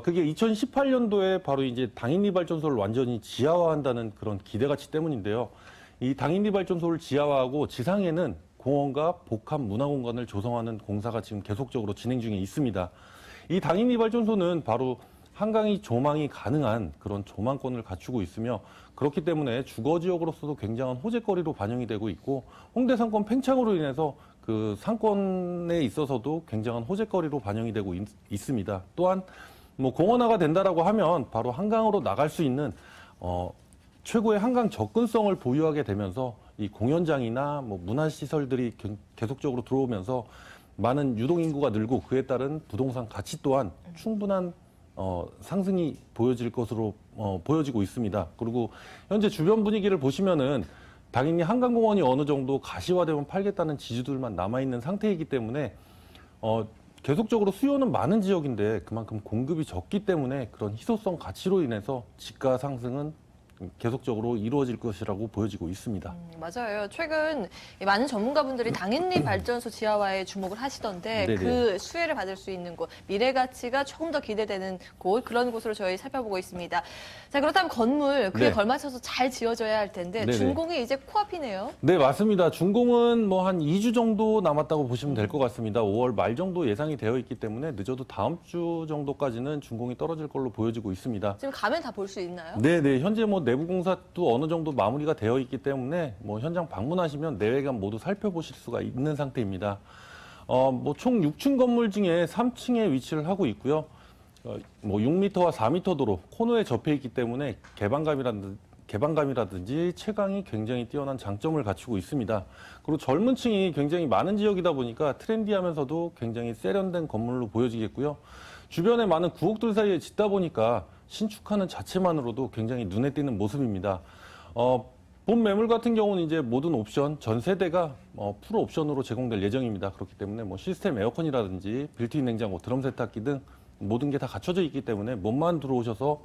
그게 2018년도에 바로 이제 당인리 발전소를 완전히 지하화한다는 그런 기대가치 때문인데요. 이 당인리 발전소를 지하화하고 지상에는 공원과 복합 문화공간을 조성하는 공사가 지금 계속적으로 진행 중에 있습니다. 이 당인리 발전소는 바로 한강이 조망이 가능한 그런 조망권을 갖추고 있으며 그렇기 때문에 주거지역으로서도 굉장한 호재거리로 반영이 되고 있고 홍대 상권 팽창으로 인해서 그 상권에 있어서도 굉장한 호재거리로 반영이 되고 있습니다. 또한 공원화가 된다라고 하면 바로 한강으로 나갈 수 있는 최고의 한강 접근성을 보유하게 되면서 이 공연장이나 문화시설들이 계속적으로 들어오면서 많은 유동인구가 늘고 그에 따른 부동산 가치 또한 충분한 상승이 보여질 것으로 보여지고 있습니다. 그리고 현재 주변 분위기를 보시면은 당연히 한강공원이 어느 정도 가시화되면 팔겠다는 지주들만 남아있는 상태이기 때문에 계속적으로 수요는 많은 지역인데 그만큼 공급이 적기 때문에 그런 희소성 가치로 인해서 지가 상승은 계속적으로 이루어질 것이라고 보여지고 있습니다. 맞아요. 최근 많은 전문가분들이 당인리 발전소 지하화에 주목을 하시던데 네네. 그 수혜를 받을 수 있는 곳, 미래 가치가 조금 더 기대되는 곳, 그런 곳으로 저희 살펴보고 있습니다. 자, 그렇다면 건물 그에 네. 걸맞춰서 잘 지어져야 할 텐데 네네. 준공이 이제 코앞이네요. 네, 맞습니다. 준공은 한 2주 정도 남았다고 보시면 될 것 같습니다. 5월 말 정도 예상이 되어 있기 때문에 늦어도 다음 주 정도까지는 준공이 떨어질 걸로 보여지고 있습니다. 지금 가면 다 볼 수 있나요? 네. 현재 내부 공사도 어느 정도 마무리가 되어 있기 때문에 현장 방문하시면 내외관 모두 살펴보실 수가 있는 상태입니다. 총 6층 건물 중에 3층에 위치를 하고 있고요. 6m와 4m 도로 코너에 접해 있기 때문에 개방감이라든지 채광이 굉장히 뛰어난 장점을 갖추고 있습니다. 그리고 젊은 층이 굉장히 많은 지역이다 보니까 트렌디하면서도 굉장히 세련된 건물로 보여지겠고요. 주변에 많은 구옥들 사이에 짓다 보니까 신축하는 자체만으로도 굉장히 눈에 띄는 모습입니다. 본 매물 같은 경우는 이제 모든 옵션, 전 세대가 풀 옵션으로 제공될 예정입니다. 그렇기 때문에 시스템 에어컨이라든지 빌트인 냉장고, 드럼 세탁기 등 모든 게 다 갖춰져 있기 때문에 몸만 들어오셔서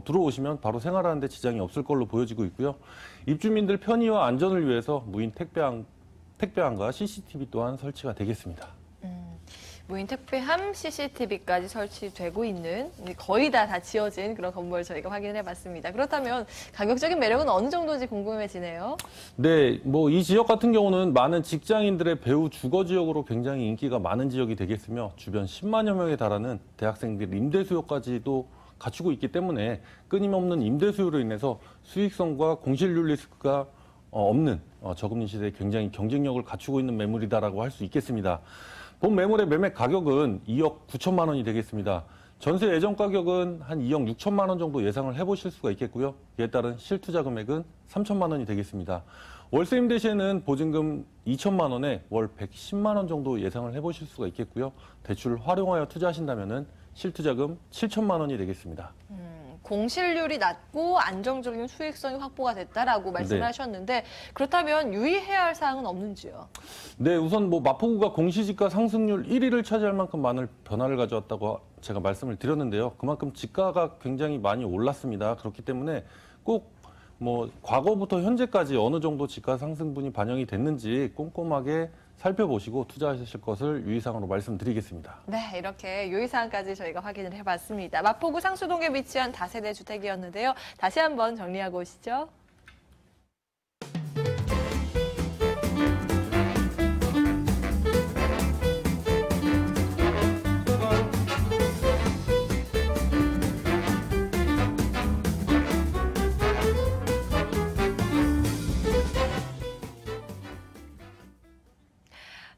들어오시면 바로 생활하는데 지장이 없을 걸로 보여지고 있고요. 입주민들 편의와 안전을 위해서 무인 택배함과 CCTV 또한 설치가 되겠습니다. 무인 택배함, CCTV까지 설치되고 있는 거의 다 지어진 그런 건물 저희가 확인해 봤습니다. 그렇다면 가격적인 매력은 어느 정도인지 궁금해지네요. 네, 이 지역 같은 경우는 많은 직장인들의 배후 주거 지역으로 굉장히 인기가 많은 지역이 되겠으며 주변 10만여 명에 달하는 대학생들 임대 수요까지도 갖추고 있기 때문에 끊임없는 임대 수요로 인해서 수익성과 공실률 리스크가 없는 저금리 시대에 굉장히 경쟁력을 갖추고 있는 매물이다라고 할 수 있겠습니다. 본 매물의 매매 가격은 2억 9천만 원이 되겠습니다. 전세 예정 가격은 한 2억 6천만 원 정도 예상을 해보실 수가 있겠고요. 이에 따른 실투자 금액은 3천만 원이 되겠습니다. 월세 임대 시에는 보증금 2천만 원에 월 110만 원 정도 예상을 해보실 수가 있겠고요. 대출 활용하여 투자하신다면은 실투자금 7천만 원이 되겠습니다. 공실률이 낮고 안정적인 수익성이 확보가 됐다라고 말씀을 네. 하셨는데 그렇다면 유의해야 할 사항은 없는지요? 네, 우선 마포구가 공시지가 상승률 1위를 차지할 만큼 많은 변화를 가져왔다고 제가 말씀을 드렸는데요. 그만큼 지가가 굉장히 많이 올랐습니다. 그렇기 때문에 꼭 뭐 과거부터 현재까지 어느 정도 집가 상승분이 반영이 됐는지 꼼꼼하게 살펴보시고 투자하실 것을 유의사항으로 말씀드리겠습니다. 네, 이렇게 유의사항까지 저희가 확인을 해봤습니다. 마포구 상수동에 위치한 다세대 주택이었는데요. 다시 한번 정리하고 오시죠.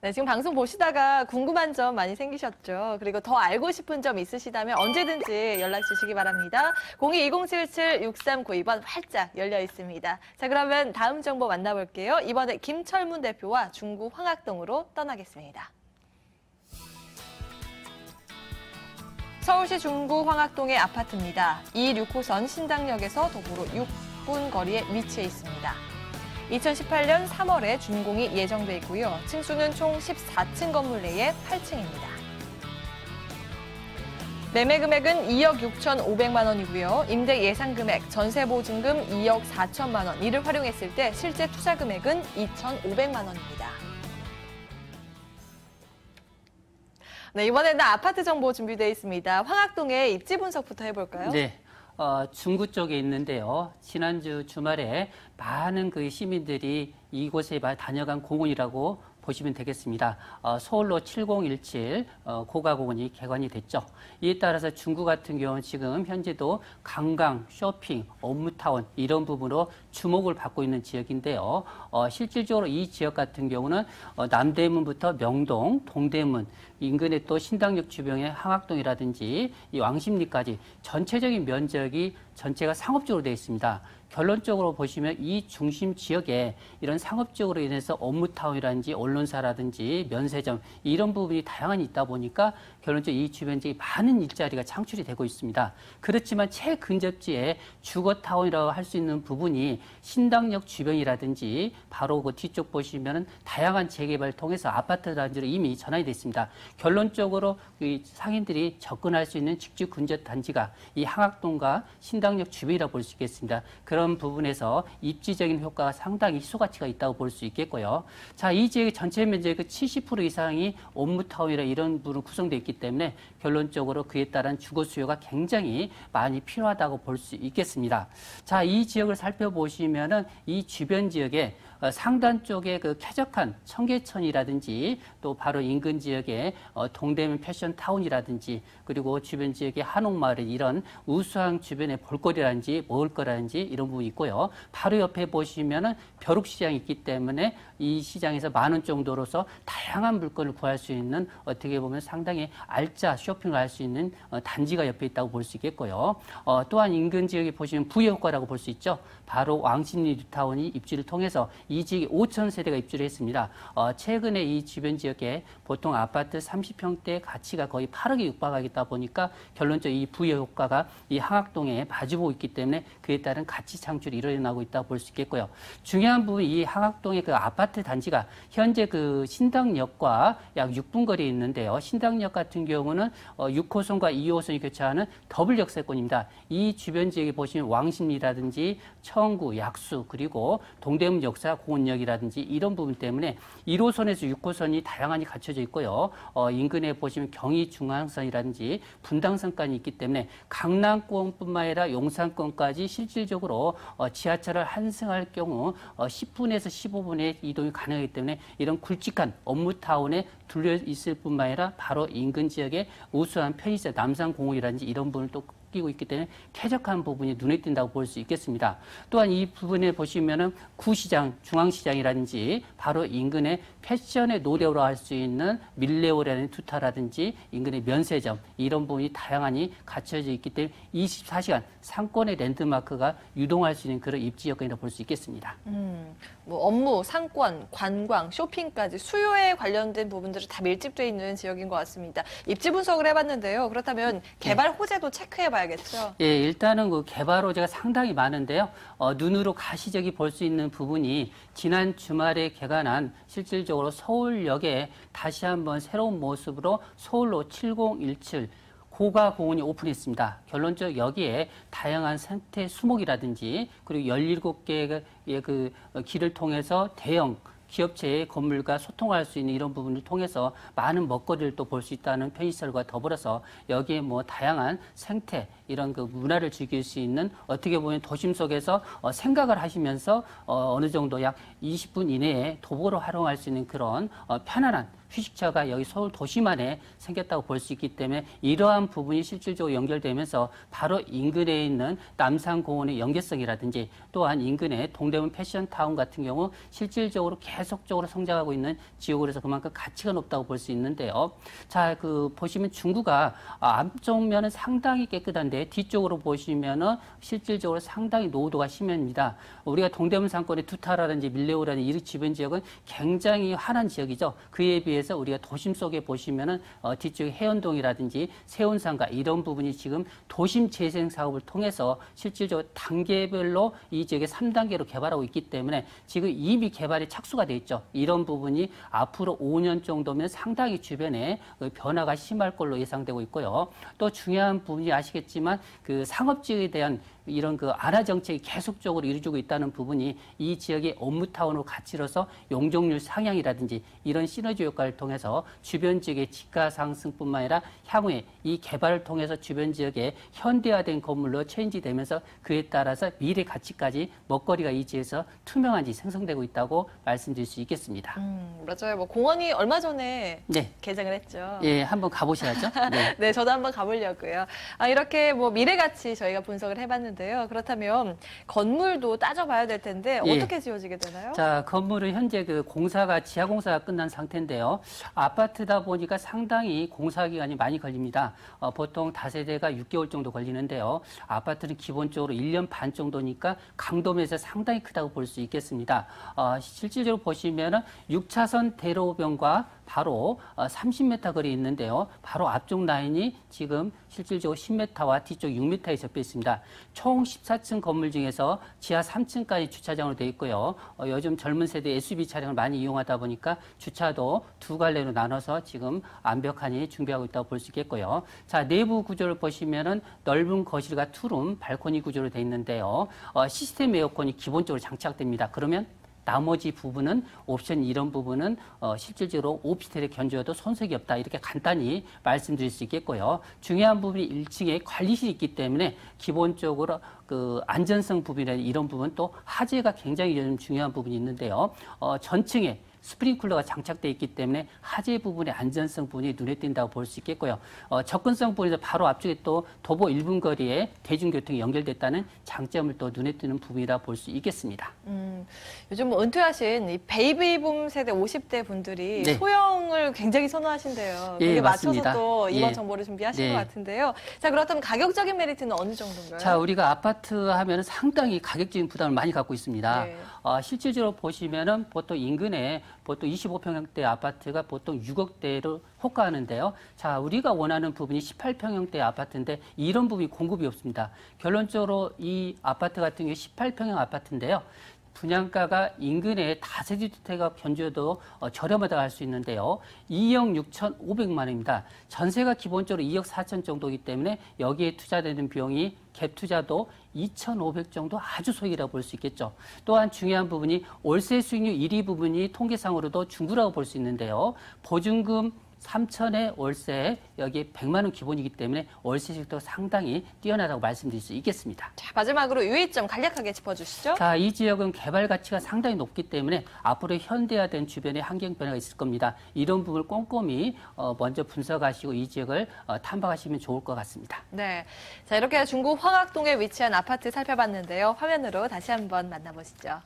네, 지금 방송 보시다가 궁금한 점 많이 생기셨죠? 그리고 더 알고 싶은 점 있으시다면 언제든지 연락 주시기 바랍니다. 02-2077-6392번 활짝 열려 있습니다. 자, 그러면 다음 정보 만나볼게요. 이번에 김철문 대표와 중구 황학동으로 떠나겠습니다. 서울시 중구 황학동의 아파트입니다. 216호선 신당역에서 도보로 6분 거리에 위치해 있습니다. 2018년 3월에 준공이 예정돼 있고요. 층수는 총 14층 건물 내에 8층입니다. 매매 금액은 2억 6,500만 원이고요. 임대 예상 금액, 전세 보증금 2억 4천만 원. 이를 활용했을 때 실제 투자 금액은 2,500만 원입니다. 네, 이번에는 아파트 정보 준비되어 있습니다. 황학동의 입지 분석부터 해볼까요? 네. 중구 쪽에 있는데요. 지난주 주말에 많은 그 시민들이 이곳에 다녀간 공원이라고 보시면 되겠습니다. 서울로 7017 고가공원이 개관이 됐죠. 이에 따라서 중구 같은 경우는 지금 현재도 관광, 쇼핑, 업무타운 이런 부분으로 주목을 받고 있는 지역인데요. 실질적으로 이 지역 같은 경우는 남대문부터 명동, 동대문, 인근에 또 신당역 주변의 황학동이라든지 이 왕십리까지 전체적인 면적이 전체가 상업적으로 되어 있습니다. 결론적으로 보시면 이 중심 지역에 이런 상업적으로 인해서 업무타운이라든지 언론사라든지 면세점 이런 부분이 다양한 있다 보니까 결론적으로 이 주변 지역에 많은 일자리가 창출이 되고 있습니다. 그렇지만 최근접지에 주거타운이라고 할 수 있는 부분이 신당역 주변이라든지 바로 그 뒤쪽 보시면은 다양한 재개발을 통해서 아파트 단지로 이미 전환이 됐습니다. 결론적으로 이 상인들이 접근할 수 있는 직주 근접 단지가 이 황학동과 신당역 주변이라고 볼 수 있겠습니다. 그런 부분에서 입지적인 효과가 상당히 희소가치가 있다고 볼 수 있겠고요. 자, 이 지역의 전체 면적의 그 70% 이상이 업무타운이라 이런 부분으로 구성되어 있기 때문에 결론적으로 그에 따른 주거 수요가 굉장히 많이 필요하다고 볼 수 있겠습니다. 자, 이 지역을 살펴보시면은 이 주변 지역에 상단 쪽에 그 쾌적한 청계천이라든지 또 바로 인근 지역에 동대문 패션타운이라든지 그리고 주변 지역의 한옥마을 이런 우수한 주변의 볼거리라든지 먹을 거라든지 이런 부분이 있고요. 바로 옆에 보시면은 벼룩시장이 있기 때문에 이 시장에서 많은 정도로서 다양한 물건을 구할 수 있는 어떻게 보면 상당히 알짜 쇼핑을 할 수 있는 단지가 옆에 있다고 볼 수 있겠고요. 또한 인근 지역에 보시면 부의 효과라고 볼 수 있죠. 바로 왕십리 뉴타운이 입주를 통해서 이 지역에 5천 세대가 입주를 했습니다. 최근에 이 주변 지역에 보통 아파트 30평대 가치가 거의 8억에 육박하겠다 보니까 결론적으로 이 부의 효과가 이 황학동에 마주보고 있기 때문에 그에 따른 가치 창출이 일어나고 있다고 볼 수 있겠고요. 중요한 부분 이 황학동의 그 아파트 단지가 현재 그 신당역과 약 6분 거리에 있는데요. 신당역 같은 경우는 6호선과 2호선이 교차하는 더블 역세권입니다. 이 주변 지역에 보시면 왕십리라든지 청구, 약수 그리고 동대문 역사 공원역이라든지 이런 부분 때문에 1호선에서 6호선이 다양하게 갖춰져 있고요. 인근에 보시면 경의중앙선이라든지 분당선까지 있기 때문에 강남권뿐만 아니라 용산권까지 실질적으로 지하철을 환승할 경우 10분에서 15분의 이동이 가능하기 때문에 이런 굵직한 업무타운에 둘러 있을 뿐만 아니라 바로 인근 지역에 우수한 편의점, 남산공원이라든지 이런 부분을 또 끼고 있기 때문에 쾌적한 부분이 눈에 띈다고 볼 수 있겠습니다. 또한 이 부분에 보시면은 구시장, 중앙시장이라든지 바로 인근의 패션의 노래로 할 수 있는 밀레오라는 투타라든지 인근의 면세점 이런 부분이 다양하니 갖춰져 있기 때문에 24시간 상권의 랜드마크가 유동할 수 있는 그런 입지 여건이라고 볼 수 있겠습니다. 뭐 업무, 상권, 관광, 쇼핑까지 수요에 관련된 부분들이 다 밀집되어 있는 지역인 것 같습니다. 입지 분석을 해봤는데요. 그렇다면 개발 호재도 체크해봐야겠죠? 예, 일단은 그 개발 호재가 상당히 많은데요. 눈으로 가시적이 볼 수 있는 부분이 지난 주말에 개관한 실질적으로 서울역에 다시 한번 새로운 모습으로 서울로 7017 고가 공원이 오픈했습니다. 결론적으로 여기에 다양한 생태 수목이라든지 그리고 17개의 그 길을 통해서 대형 기업체의 건물과 소통할 수 있는 이런 부분을 통해서 많은 먹거리를 또 볼 수 있다는 편의시설과 더불어서 여기에 뭐 다양한 생태 이런 그 문화를 즐길 수 있는 어떻게 보면 도심 속에서 생각을 하시면서 어느 정도 약 20분 이내에 도보로 활용할 수 있는 그런 편안한 휴식처가 여기 서울 도심 안에 생겼다고 볼 수 있기 때문에 이러한 부분이 실질적으로 연결되면서 바로 인근에 있는 남산공원의 연계성이라든지 또한 인근의 동대문 패션타운 같은 경우 실질적으로 계속적으로 성장하고 있는 지역으로서 그만큼 가치가 높다고 볼 수 있는데요. 자, 보시면 중구가 앞쪽면은 상당히 깨끗한데 뒤쪽으로 보시면은 실질적으로 상당히 노후도가 심합니다. 우리가 동대문 상권의 두타라든지 밀레오라든지 이 주변 지역은 굉장히 환한 지역이죠. 그에 비해서 우리가 도심 속에 보시면은 뒤쪽에 해운동이라든지 세운상가 이런 부분이 지금 도심 재생 사업을 통해서 실질적으로 단계별로 이 지역에 3단계로 개발하고 있기 때문에 지금 이미 개발이 착수가 돼 있죠. 이런 부분이 앞으로 5년 정도면 상당히 주변에 변화가 심할 걸로 예상되고 있고요. 또 중요한 부분이 아시겠지만 그 상업지에 대한 이런 그 안화 정책이 계속적으로 이루어지고 있다는 부분이 이 지역의 업무타운으로 갖추어서 용적률 상향이라든지 이런 시너지 효과를 통해서 주변 지역의 지가 상승뿐만 아니라 향후에 이 개발을 통해서 주변 지역에 현대화된 건물로 체인지되면서 그에 따라서 미래 가치까지 먹거리가 이 지역에서 투명한지 생성되고 있다고 말씀드릴 수 있겠습니다. 맞아요. 뭐 공원이 얼마 전에 네. 개장을 했죠. 예, 한번 가보셔야죠. 네. 네, 저도 한번 가보려고요. 이렇게 뭐 미래 가치 저희가 분석을 해봤는데요. 그렇다면 건물도 따져봐야 될 텐데 예. 어떻게 지어지게 되나요? 자, 건물은 현재 지하 공사가 끝난 상태인데요. 아파트다 보니까 상당히 공사 기간이 많이 걸립니다. 보통 다세대가 6개월 정도 걸리는데요. 아파트는 기본적으로 1년 반 정도니까 강도면에서 상당히 크다고 볼 수 있겠습니다. 실질적으로 보시면은 6차선 대로변과 바로 30m 거리에 있는데요. 바로 앞쪽 라인이 지금 실질적으로 10m와 뒤쪽 6m에 접해 있습니다. 총 14층 건물 중에서 지하 3층까지 주차장으로 되어 있고요. 요즘 젊은 세대 SUV 차량을 많이 이용하다 보니까 주차도 두 갈래로 나눠서 지금 완벽하니 준비하고 있다고 볼 수 있겠고요. 자, 내부 구조를 보시면은 넓은 거실과 투룸, 발코니 구조로 되어 있는데요. 시스템 에어컨이 기본적으로 장착됩니다. 그러면 나머지 부분은 옵션 이런 부분은 실질적으로 오피스텔에 견주어도 손색이 없다 이렇게 간단히 말씀드릴 수 있겠고요. 중요한 부분이 1층에 관리실이 있기 때문에 기본적으로 그 안전성 부분이나 이런 부분 또 하재가 굉장히 요즘 중요한 부분이 있는데요. 전층에 스프링클러가 장착되어 있기 때문에 하재 부분의 안전성 부분이 눈에 띈다고 볼 수 있겠고요. 접근성 부분에서 바로 앞쪽에 또 도보 1분 거리에 대중교통이 연결됐다는 장점을 또 눈에 띄는 부분이라 볼 수 있겠습니다. 요즘 뭐 은퇴하신 이 베이비붐 세대 50대 분들이 네. 소형을 굉장히 선호하신대요. 예, 거기에 맞습니다. 맞춰서 또 이번 예. 정보를 준비하신 네. 것 같은데요. 자, 그렇다면 가격적인 메리트는 어느 정도인가요? 자, 우리가 아파트 하면 상당히 가격적인 부담을 많이 갖고 있습니다. 네. 실질적으로 보시면은 보통 인근에 보통 25평형대 아파트가 보통 6억대로 호가하는데요. 자, 우리가 원하는 부분이 18평형대 아파트인데 이런 부분이 공급이 없습니다. 결론적으로 이 아파트 같은 경우에 18평형 아파트인데요. 분양가가 인근의 다세대 주택가 견주어도 저렴하다고 할 수 있는데요. 2억 6,500만 원입니다. 전세가 기본적으로 2억 4천 정도이기 때문에 여기에 투자되는 비용이 갭 투자도 2,500 정도 아주 소액이라고 볼 수 있겠죠. 또한 중요한 부분이 월세 수익률 1위 부분이 통계상으로도 중구라고 볼 수 있는데요. 보증금 3천의 월세 여기에 100만 원 기본이기 때문에 월세 수익도 상당히 뛰어나다고 말씀드릴 수 있겠습니다. 자, 마지막으로 유의점 간략하게 짚어주시죠. 자, 이 지역은 개발 가치가 상당히 높기 때문에 앞으로 현대화된 주변에 환경 변화가 있을 겁니다. 이런 부분을 꼼꼼히 먼저 분석하시고 이 지역을 탐방하시면 좋을 것 같습니다. 네, 자, 이렇게 중구 황학동에 위치한 아파트 살펴봤는데요. 화면으로 다시 한번 만나보시죠.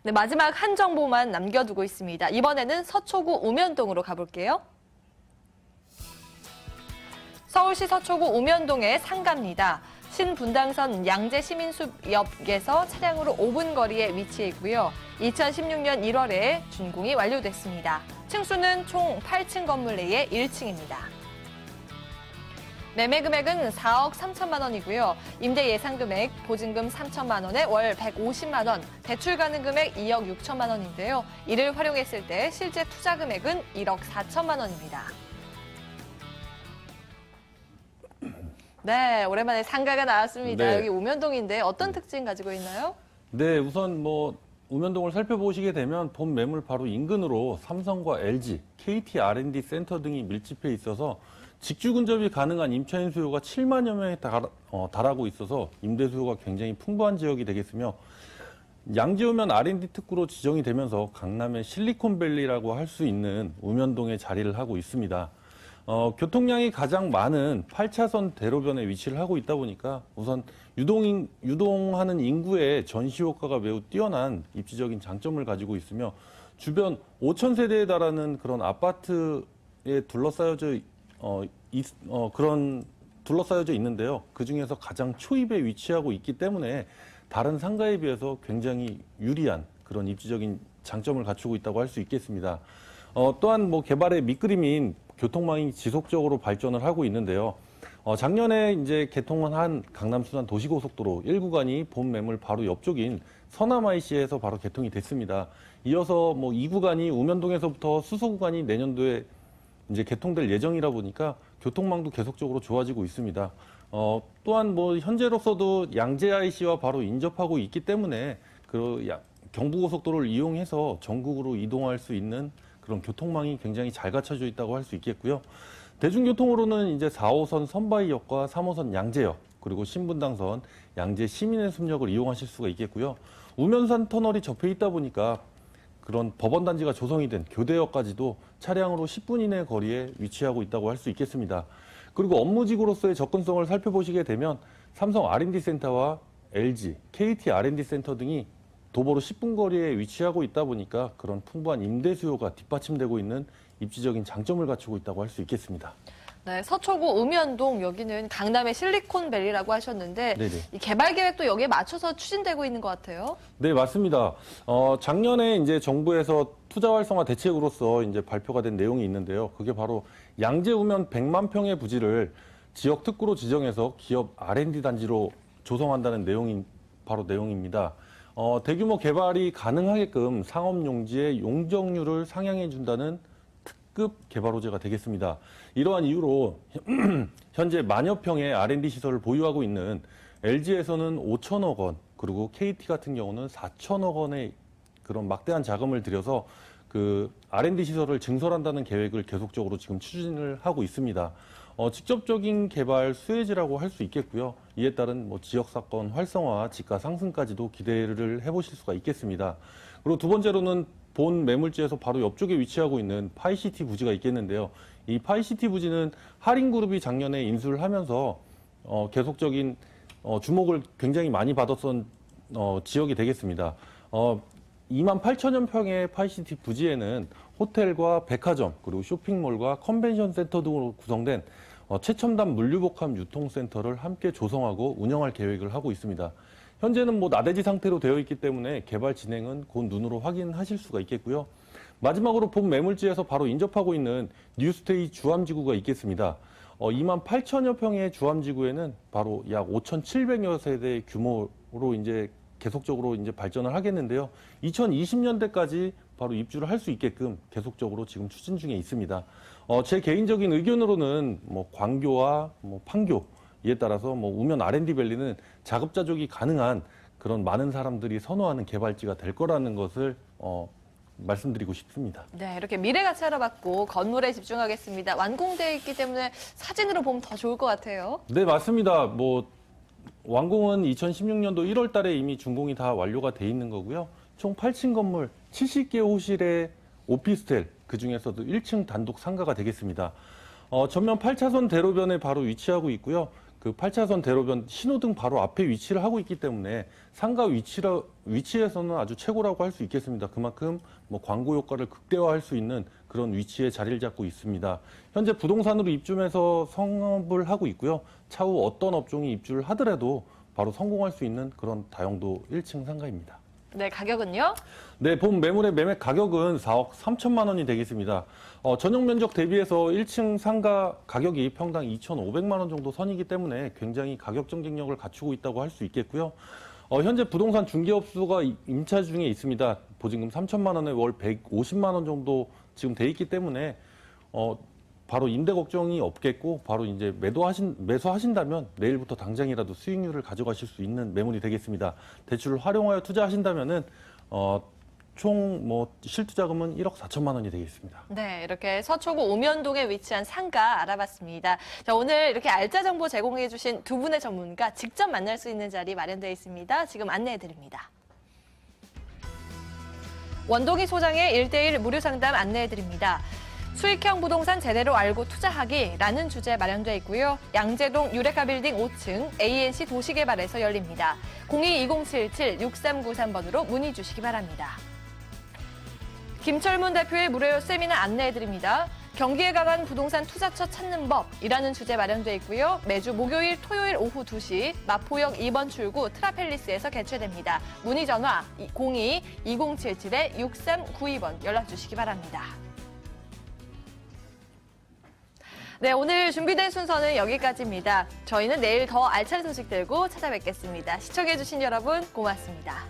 네, 마지막 한 정보만 남겨두고 있습니다. 이번에는 서초구 우면동으로 가볼게요. 서울시 서초구 우면동의 상가입니다. 신분당선 양재시민숲역에서 차량으로 5분 거리에 위치해 있고요. 2016년 1월에 준공이 완료됐습니다. 층수는 총 8층 건물 내의 1층입니다. 매매 금액은 4억 3천만 원이고요. 임대 예상 금액, 보증금 3천만 원에 월 150만 원, 대출 가능 금액 2억 6천만 원인데요. 이를 활용했을 때 실제 투자 금액은 1억 4천만 원입니다. 네, 오랜만에 상가가 나왔습니다. 네. 여기 우면동인데 어떤 특징 가지고 있나요? 네, 우선 우면동을 살펴보시게 되면 본 매물 바로 인근으로 삼성과 LG, KT R&D 센터 등이 밀집해 있어서 직주 근접이 가능한 임차인 수요가 7만여 명에 달하고 있어서 임대 수요가 굉장히 풍부한 지역이 되겠으며 양지우면 R&D 특구로 지정이 되면서 강남의 실리콘밸리라고 할 수 있는 우면동에 자리를 하고 있습니다. 교통량이 가장 많은 8차선 대로변에 위치를 하고 있다 보니까 우선 유동하는 인구의 전시 효과가 매우 뛰어난 입지적인 장점을 가지고 있으며 주변 5천 세대에 달하는 그런 아파트에 둘러싸여져 있는데요. 그 중에서 가장 초입에 위치하고 있기 때문에 다른 상가에 비해서 굉장히 유리한 그런 입지적인 장점을 갖추고 있다고 할 수 있겠습니다. 또한 개발의 밑그림인 교통망이 지속적으로 발전을 하고 있는데요. 작년에 이제 개통을 한 강남 수단 도시고속도로 1구간이 본 매물 바로 옆쪽인 서남 IC에서 바로 개통이 됐습니다. 이어서 2구간이 우면동에서부터 수소 구간이 내년도에 이제 개통될 예정이라 보니까 교통망도 계속적으로 좋아지고 있습니다. 또한 현재로서도 양재 IC와 바로 인접하고 있기 때문에 경부고속도로를 이용해서 전국으로 이동할 수 있는 그런 교통망이 굉장히 잘 갖춰져 있다고 할 수 있겠고요. 대중교통으로는 이제 4호선 선바이역과 3호선 양재역, 그리고 신분당선 양재 시민의 숲역을 이용하실 수가 있겠고요. 우면산 터널이 접해 있다 보니까 그런 법원단지가 조성이 된 교대역까지도 차량으로 10분 이내 거리에 위치하고 있다고 할 수 있겠습니다. 그리고 업무지구로서의 접근성을 살펴보시게 되면 삼성 R&D 센터와 LG, KT R&D 센터 등이 도보로 10분 거리에 위치하고 있다 보니까 그런 풍부한 임대 수요가 뒷받침되고 있는 입지적인 장점을 갖추고 있다고 할 수 있겠습니다. 네, 서초구 우면동 여기는 강남의 실리콘밸리라고 하셨는데 네네. 이 개발 계획도 여기에 맞춰서 추진되고 있는 것 같아요. 네, 맞습니다. 작년에 이제 정부에서 투자 활성화 대책으로서 이제 발표가 된 내용이 있는데요. 그게 바로 양재 우면 100만 평의 부지를 지역 특구로 지정해서 기업 R&D 단지로 조성한다는 내용입니다. 대규모 개발이 가능하게끔 상업용지의 용적률을 상향해준다는 특급 개발 호재가 되겠습니다. 이러한 이유로 현재 만여 평의 R&D 시설을 보유하고 있는 LG에서는 5천억 원, 그리고 KT 같은 경우는 4천억 원의 그런 막대한 자금을 들여서 그 R&D 시설을 증설한다는 계획을 계속적으로 지금 추진을 하고 있습니다. 직접적인 개발 수혜지라고 할 수 있겠고요. 이에 따른 지역사건 활성화, 지가 상승까지도 기대를 해보실 수가 있겠습니다. 그리고 두 번째로는 본 매물지에서 바로 옆쪽에 위치하고 있는 파이시티 부지가 있겠는데요. 이 파이시티 부지는 할인그룹이 작년에 인수를 하면서 계속적인 주목을 굉장히 많이 받았던 지역이 되겠습니다. 2만 8천여 평의 파이시티 부지에는 호텔과 백화점, 그리고 쇼핑몰과 컨벤션 센터 등으로 구성된 최첨단 물류복합 유통센터를 함께 조성하고 운영할 계획을 하고 있습니다. 현재는 나대지 상태로 되어 있기 때문에 개발 진행은 곧 눈으로 확인하실 수가 있겠고요. 마지막으로 본 매물지에서 바로 인접하고 있는 뉴스테이 주암지구가 있겠습니다. 2만 8천여 평의 주암지구에는 바로 약 5,700여 세대 규모로 이제 계속적으로 이제 발전을 하겠는데요. 2020년대까지 바로 입주를 할 수 있게끔 계속적으로 지금 추진 중에 있습니다. 제 개인적인 의견으로는 광교와 판교, 이에 따라서 우면 R&D 밸리는 자급자족이 가능한 그런 많은 사람들이 선호하는 개발지가 될 거라는 것을 말씀드리고 싶습니다. 네, 이렇게 미래 가치 알아봤고 건물에 집중하겠습니다. 완공되어 있기 때문에 사진으로 보면 더 좋을 것 같아요. 네, 맞습니다. 완공은 2016년도 1월 달에 이미 준공이 다 완료가 돼 있는 거고요. 총 8층 건물 70개 호실의 오피스텔, 그중에서도 1층 단독 상가가 되겠습니다. 전면 8차선 대로변에 바로 위치하고 있고요. 그 8차선 대로변 신호등 바로 앞에 위치를 하고 있기 때문에 상가 위치에서는 아주 최고라고 할 수 있겠습니다. 그만큼 광고 효과를 극대화할 수 있는 그런 위치에 자리를 잡고 있습니다. 현재 부동산으로 입주해서 성업을 하고 있고요. 차후 어떤 업종이 입주를 하더라도 바로 성공할 수 있는 그런 다용도 1층 상가입니다. 네, 가격은요? 네, 본 매물의 매매 가격은 4억 3천만 원이 되겠습니다. 전용 면적 대비해서 1층 상가 가격이 평당 2,500만 원 정도 선이기 때문에 굉장히 가격 경쟁력을 갖추고 있다고 할 수 있겠고요. 현재 부동산 중개업소가 임차 중에 있습니다. 보증금 3천만 원에 월 150만 원 정도 지금 돼 있기 때문에 바로 임대 걱정이 없겠고 바로 이제 매수하신다면 내일부터 당장이라도 수익률을 가져가실 수 있는 매물이 되겠습니다. 대출을 활용하여 투자하신다면은 총 실투자금은 1억 4천만 원이 되겠습니다. 네, 이렇게 서초구 오면동에 위치한 상가 알아봤습니다. 자, 오늘 이렇게 알짜 정보 제공해 주신 두 분의 전문가 직접 만날 수 있는 자리 마련되어 있습니다. 지금 안내해 드립니다. 원동희 소장의 1대1 무료 상담 안내해 드립니다. 수익형 부동산 제대로 알고 투자하기라는 주제 마련되어 있고요. 양재동 유레카 빌딩 5층 ANC 도시개발에서 열립니다. 02-2077-6393번으로 문의 주시기 바랍니다. 김철문 대표의 무료 세미나 안내해드립니다. 경기에 강한 부동산 투자처 찾는 법이라는 주제 마련되어 있고요. 매주 목요일, 토요일 오후 2시 마포역 2번 출구 트라펠리스에서 개최됩니다. 문의 전화 02-2077-6392번 연락 주시기 바랍니다. 네, 오늘 준비된 순서는 여기까지입니다. 저희는 내일 더 알찬 소식 들고 찾아뵙겠습니다. 시청해주신 여러분 고맙습니다.